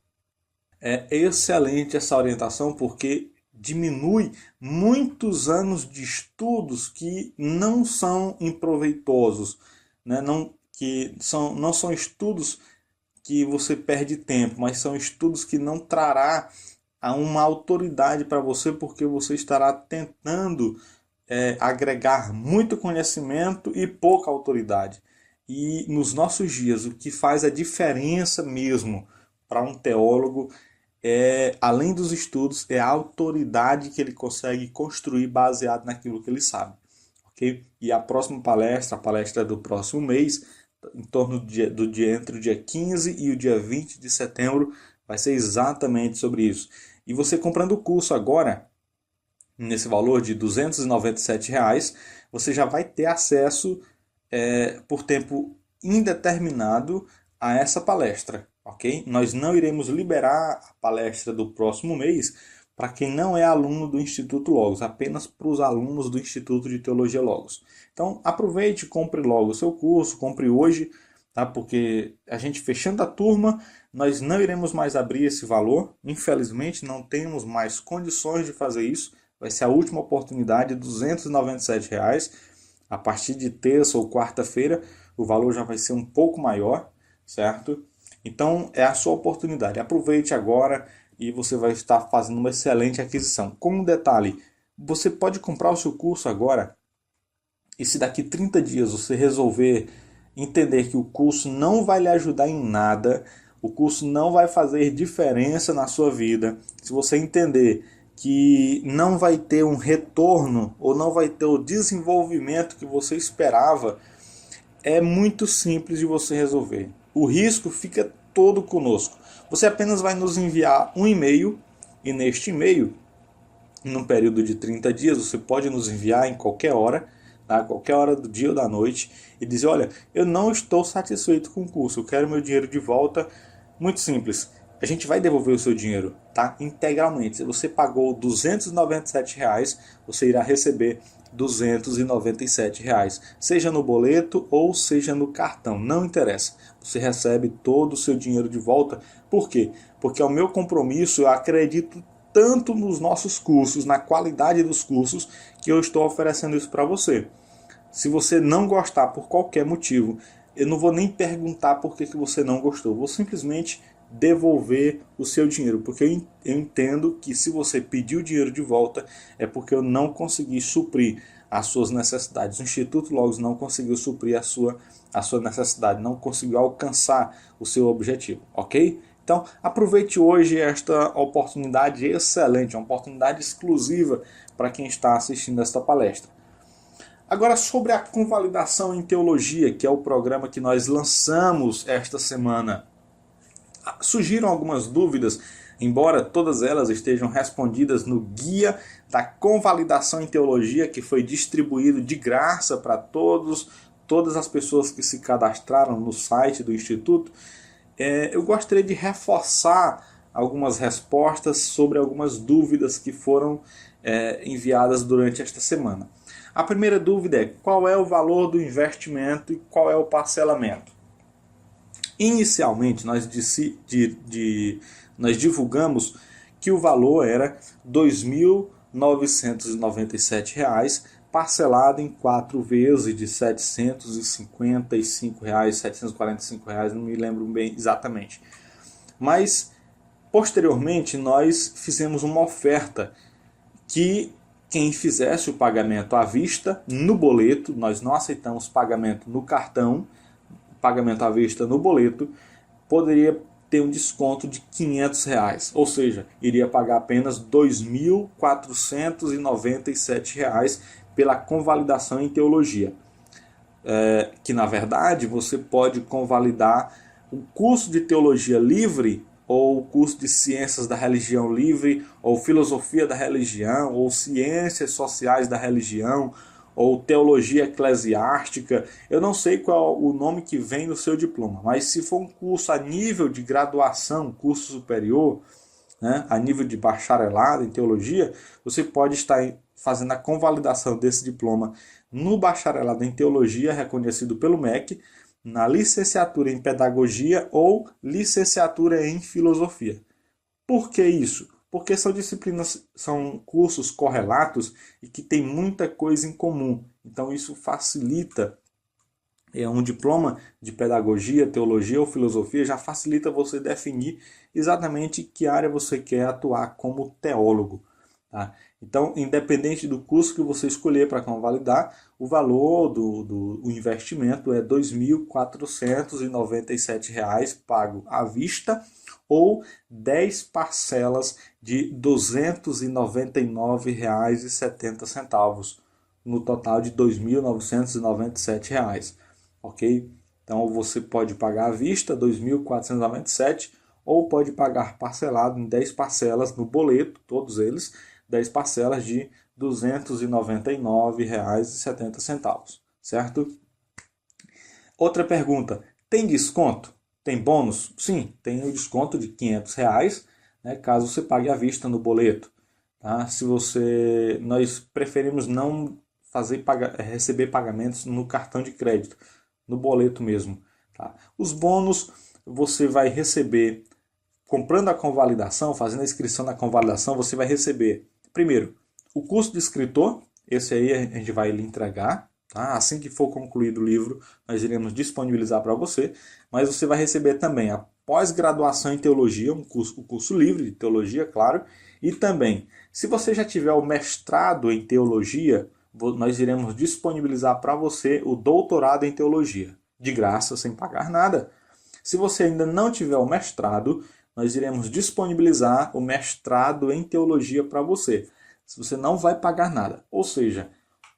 É excelente essa orientação porque diminui muitos anos de estudos que não são improveitosos, né? Não são estudos que você perde tempo, mas são estudos que não trará uma autoridade para você, porque você estará tentando agregar muito conhecimento e pouca autoridade. E nos nossos dias, o que faz a diferença mesmo para um teólogo além dos estudos, é a autoridade que ele consegue construir baseado naquilo que ele sabe. Okay? E a próxima palestra, a palestra do próximo mês, em torno entre o dia 15 e o dia 20 de setembro, vai ser exatamente sobre isso. E você comprando o curso agora, nesse valor de R$ 297, você já vai ter acesso por tempo indeterminado a essa palestra. Okay? Nós não iremos liberar a palestra do próximo mês para quem não é aluno do Instituto Logos, apenas para os alunos do Instituto de Teologia Logos. Então aproveite e compre logo o seu curso, compre hoje, tá? Porque a gente fechando a turma, nós não iremos mais abrir esse valor, infelizmente não temos mais condições de fazer isso, vai ser a última oportunidade, R$ 297. A partir de terça ou quarta-feira o valor já vai ser um pouco maior, certo? Então é a sua oportunidade, aproveite agora e você vai estar fazendo uma excelente aquisição. Com um detalhe, você pode comprar o seu curso agora e se daqui 30 dias você resolver entender que o curso não vai lhe ajudar em nada, o curso não vai fazer diferença na sua vida, se você entender que não vai ter um retorno ou não vai ter o desenvolvimento que você esperava, é muito simples de você resolver. O risco fica todo conosco. Você apenas vai nos enviar um e-mail e neste e-mail, num período de 30 dias, você pode nos enviar em qualquer hora, tá? Qualquer hora do dia ou da noite e dizer, olha, eu não estou satisfeito com o curso, eu quero meu dinheiro de volta. Muito simples. A gente vai devolver o seu dinheiro, tá? Integralmente. Se você pagou R$ 297, você irá receber R$ 297, seja no boleto ou seja no cartão, não interessa. Você recebe todo o seu dinheiro de volta. Por quê? Porque é o meu compromisso, eu acredito tanto nos nossos cursos, na qualidade dos cursos, que eu estou oferecendo isso para você. Se você não gostar por qualquer motivo, eu não vou nem perguntar por que você não gostou, vou simplesmente devolver o seu dinheiro, porque eu entendo que se você pedir o dinheiro de volta é porque eu não consegui suprir as suas necessidades. O Instituto Logos não conseguiu suprir a sua necessidade, não conseguiu alcançar o seu objetivo, ok? Então aproveite hoje esta oportunidade excelente, uma oportunidade exclusiva para quem está assistindo esta palestra. Agora sobre a Convalidação em Teologia, que é o programa que nós lançamos esta semana. Surgiram algumas dúvidas, embora todas elas estejam respondidas no guia da Convalidação em Teologia, que foi distribuído de graça para todas as pessoas que se cadastraram no site do Instituto. Eu gostaria de reforçar algumas respostas sobre algumas dúvidas que foram enviadas durante esta semana. A primeira dúvida é qual é o valor do investimento e qual é o parcelamento. Inicialmente, nós divulgamos que o valor era R$ 2.997, parcelado em 4 vezes de R$ 755, R$ 745, não me lembro bem exatamente. Mas, posteriormente, nós fizemos uma oferta que quem fizesse o pagamento à vista, no boleto, nós não aceitamos pagamento no cartão, pagamento à vista no boleto, poderia ter um desconto de R$ 500, ou seja, iria pagar apenas R$ 2.497 pela convalidação em teologia. Que na verdade você pode convalidar o curso de teologia livre, ou o curso de ciências da religião livre, ou filosofia da religião, ou ciências sociais da religião, ou teologia eclesiástica. Eu não sei qual o nome que vem no seu diploma, mas se for um curso a nível de graduação, curso superior, né, a nível de bacharelado em teologia, você pode estar fazendo a convalidação desse diploma no bacharelado em teologia, reconhecido pelo MEC, na licenciatura em pedagogia ou licenciatura em filosofia. Por que isso? Porque são disciplinas, são cursos correlatos e que tem muita coisa em comum. Então isso facilita, um diploma de pedagogia, teologia ou filosofia já facilita você definir exatamente que área você quer atuar como teólogo. Tá? Então, independente do curso que você escolher para convalidar, o valor do investimento é R$ 2.497 pago à vista ou 10 parcelas de R$ 299,70, no total de R$ 2.997. Ok? Então você pode pagar à vista R$ 2.497 ou pode pagar parcelado em 10 parcelas no boleto, todos eles, 10 parcelas de R$ 299,70, certo? Outra pergunta, tem desconto? Tem bônus? Sim, tem o desconto de R$ 500, né, caso você pague à vista no boleto. Tá? Nós preferimos não receber pagamentos no cartão de crédito, no boleto mesmo. Tá? Os bônus você vai receber comprando a convalidação, fazendo a inscrição na convalidação, você vai receber, primeiro, o curso de escritor. Esse aí a gente vai lhe entregar. Tá? Assim que for concluído o livro, nós iremos disponibilizar para você. Mas você vai receber também a pós-graduação em teologia, o curso livre de teologia, claro. E também, se você já tiver o mestrado em teologia, nós iremos disponibilizar para você o doutorado em teologia, de graça, sem pagar nada. Se você ainda não tiver o mestrado, nós iremos disponibilizar o mestrado em teologia para você. Você não vai pagar nada. Ou seja,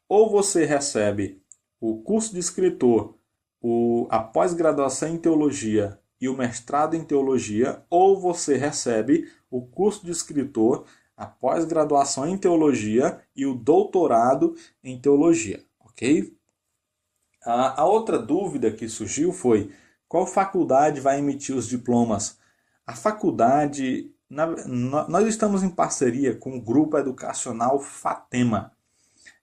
ou você recebe o curso de escritor, a pós-graduação em teologia e o mestrado em teologia, ou você recebe o curso de escritor, a pós-graduação em teologia e o doutorado em teologia. Ok? A outra dúvida que surgiu foi: qual faculdade vai emitir os diplomas? A faculdade, nós estamos em parceria com o grupo educacional FATEMA.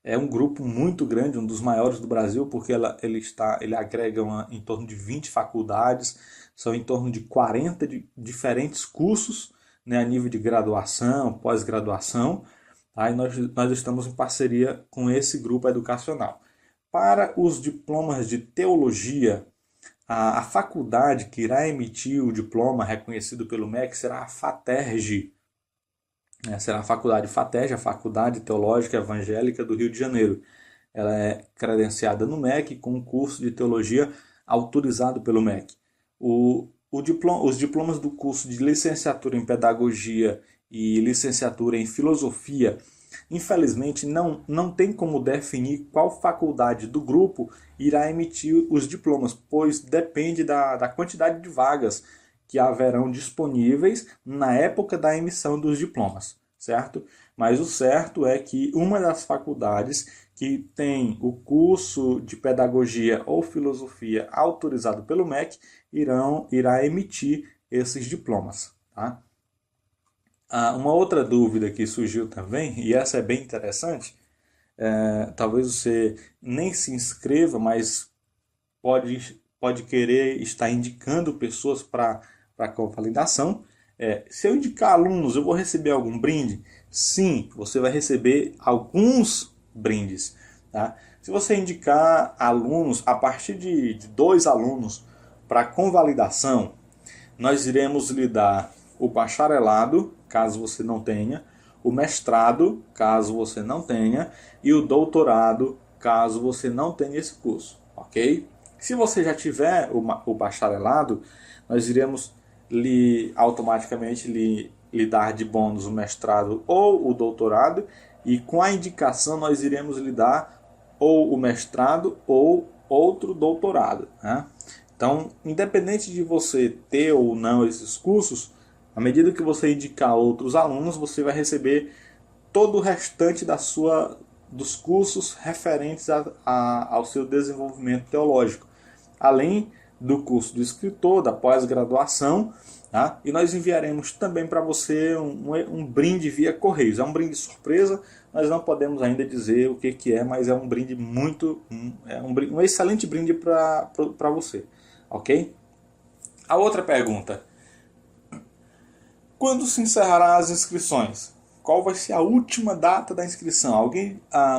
É um grupo muito grande, um dos maiores do Brasil, porque ele agrega em torno de 20 faculdades, são em torno de 40 diferentes cursos, né, a nível de graduação, pós-graduação. Aí nós estamos em parceria com esse grupo educacional. Para os diplomas de teologia, a faculdade que irá emitir o diploma reconhecido pelo MEC será a FATERJ. Será a faculdade FATERJ, a Faculdade Teológica Evangélica do Rio de Janeiro. Ela é credenciada no MEC com um curso de teologia autorizado pelo MEC. Os diplomas do curso de licenciatura em pedagogia e licenciatura em filosofia, infelizmente não tem como definir qual faculdade do grupo irá emitir os diplomas, pois depende da quantidade de vagas que haverão disponíveis na época da emissão dos diplomas, certo? Mas o certo é que uma das faculdades que tem o curso de pedagogia ou filosofia autorizado pelo MEC irá emitir esses diplomas. Tá? Uma outra dúvida que surgiu também, e essa é bem interessante, talvez você nem se inscreva, mas pode querer estar indicando pessoas para convalidação. Se eu indicar alunos, eu vou receber algum brinde? Sim, você vai receber alguns brindes. Tá? Se você indicar alunos, a partir de 2 alunos para convalidação, nós iremos lhe dar o bacharelado, caso você não tenha, o mestrado, caso você não tenha, e o doutorado, caso você não tenha esse curso. Ok? Se você já tiver o bacharelado, nós iremos automaticamente lhe dar de bônus o mestrado ou o doutorado, e com a indicação nós iremos lhe dar ou o mestrado ou outro doutorado, né? Então, independente de você ter ou não esses cursos, à medida que você indicar outros alunos, você vai receber todo o restante dos cursos referentes ao seu desenvolvimento teológico, além do curso do escritor, da pós-graduação, tá? E nós enviaremos também para você um brinde via Correios. É um brinde surpresa, nós não podemos ainda dizer o que é, mas é um brinde um excelente brinde para você, ok? A outra pergunta: quando se encerrará as inscrições? Qual vai ser a última data da inscrição?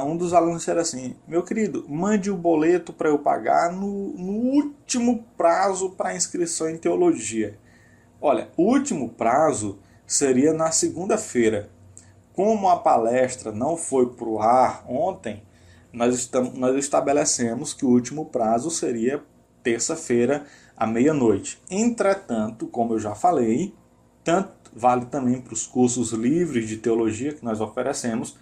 Um dos alunos disseram assim: meu querido, mande o boleto para eu pagar no último prazo para inscrição em teologia. Olha, o último prazo seria na segunda-feira. Como a palestra não foi para o ar ontem, nós estabelecemos que o último prazo seria terça-feira à meia-noite. Entretanto, como eu já falei, tanto vale também para os cursos livres de teologia que nós oferecemos.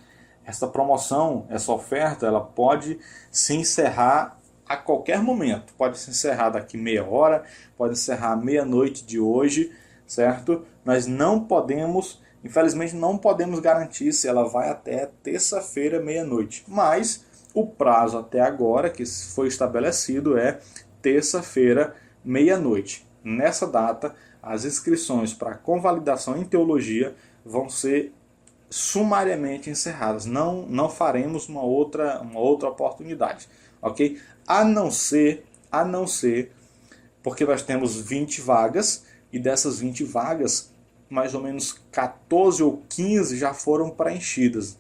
Essa promoção, essa oferta, ela pode se encerrar a qualquer momento. Pode se encerrar daqui meia hora, pode encerrar meia-noite de hoje, certo? Nós não podemos, infelizmente, não podemos garantir se ela vai até terça-feira, meia-noite. Mas o prazo até agora que foi estabelecido é terça-feira, meia-noite. Nessa data, as inscrições para convalidação em teologia vão ser sumariamente encerradas. Não faremos uma outra oportunidade, ok? A não ser, porque nós temos 20 vagas, e dessas 20 vagas, mais ou menos 14 ou 15 já foram preenchidas,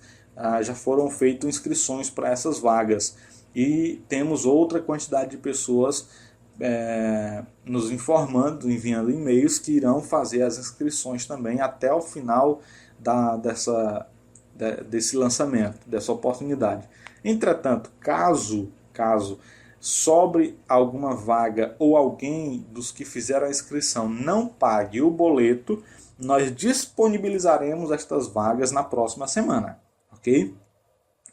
já foram feitas inscrições para essas vagas, e temos outra quantidade de pessoas nos informando, enviando e-mails que irão fazer as inscrições também até o final desse lançamento, dessa oportunidade. Entretanto, caso sobre alguma vaga ou alguém dos que fizeram a inscrição não pague o boleto, nós disponibilizaremos estas vagas na próxima semana, ok?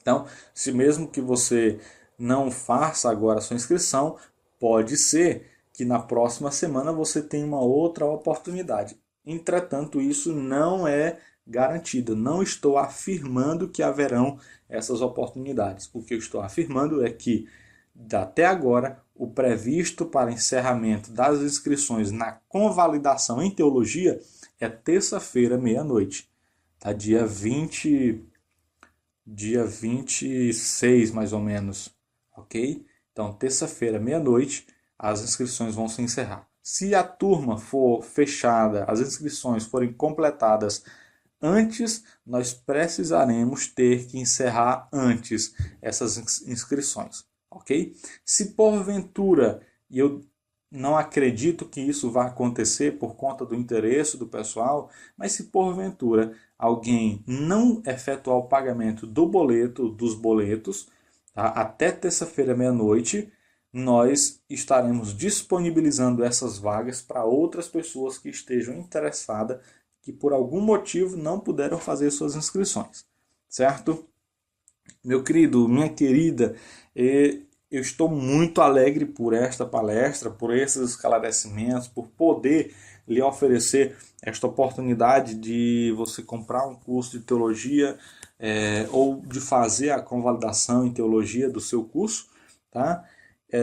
Então, se mesmo que você não faça agora a sua inscrição, pode ser que na próxima semana você tenha uma outra oportunidade. Entretanto, isso não é garantido. Não estou afirmando que haverão essas oportunidades. O que eu estou afirmando é que, até agora, o previsto para encerramento das inscrições na convalidação em teologia é terça-feira, meia-noite. Tá? Dia 26, mais ou menos. Ok? Então, terça-feira, meia-noite, as inscrições vão se encerrar. Se a turma for fechada, as inscrições forem completadas antes, nós precisaremos ter que encerrar antes essas inscrições, ok? Se porventura, e eu não acredito que isso vá acontecer por conta do interesse do pessoal, mas se porventura alguém não efetuar o pagamento dos boletos, tá, até terça-feira, meia-noite, nós estaremos disponibilizando essas vagas para outras pessoas que estejam interessadas, que por algum motivo não puderam fazer suas inscrições, certo? Meu querido, minha querida, eu estou muito alegre por esta palestra, por esses esclarecimentos, por poder lhe oferecer esta oportunidade de você comprar um curso de teologia ou de fazer a convalidação em teologia do seu curso, tá?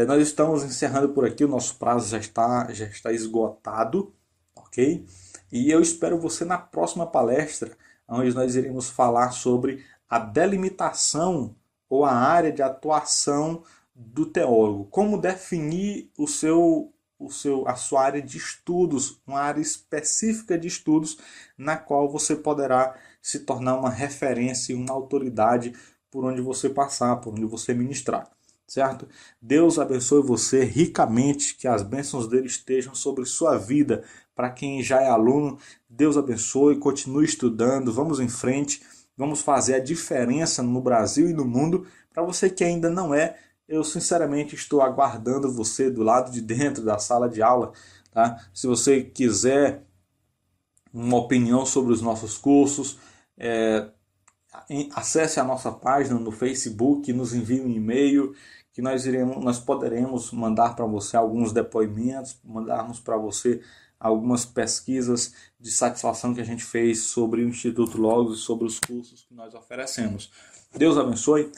Nós estamos encerrando por aqui, o nosso prazo já está esgotado, ok? E eu espero você na próxima palestra, onde nós iremos falar sobre a delimitação ou a área de atuação do teólogo. Como definir a sua área de estudos, uma área específica de estudos, na qual você poderá se tornar uma referência e uma autoridade por onde você passar, por onde você ministrar. Certo? Deus abençoe você ricamente, que as bênçãos dele estejam sobre sua vida. Para quem já é aluno, Deus abençoe, continue estudando, vamos em frente, vamos fazer a diferença no Brasil e no mundo. Para você que ainda não é, eu sinceramente estou aguardando você do lado de dentro da sala de aula, tá? Se você quiser uma opinião sobre os nossos cursos, acesse a nossa página no Facebook, nos envie um e-mail, que nós poderemos mandar para você alguns depoimentos, mandarmos para você algumas pesquisas de satisfação que a gente fez sobre o Instituto Logos e sobre os cursos que nós oferecemos. Deus abençoe,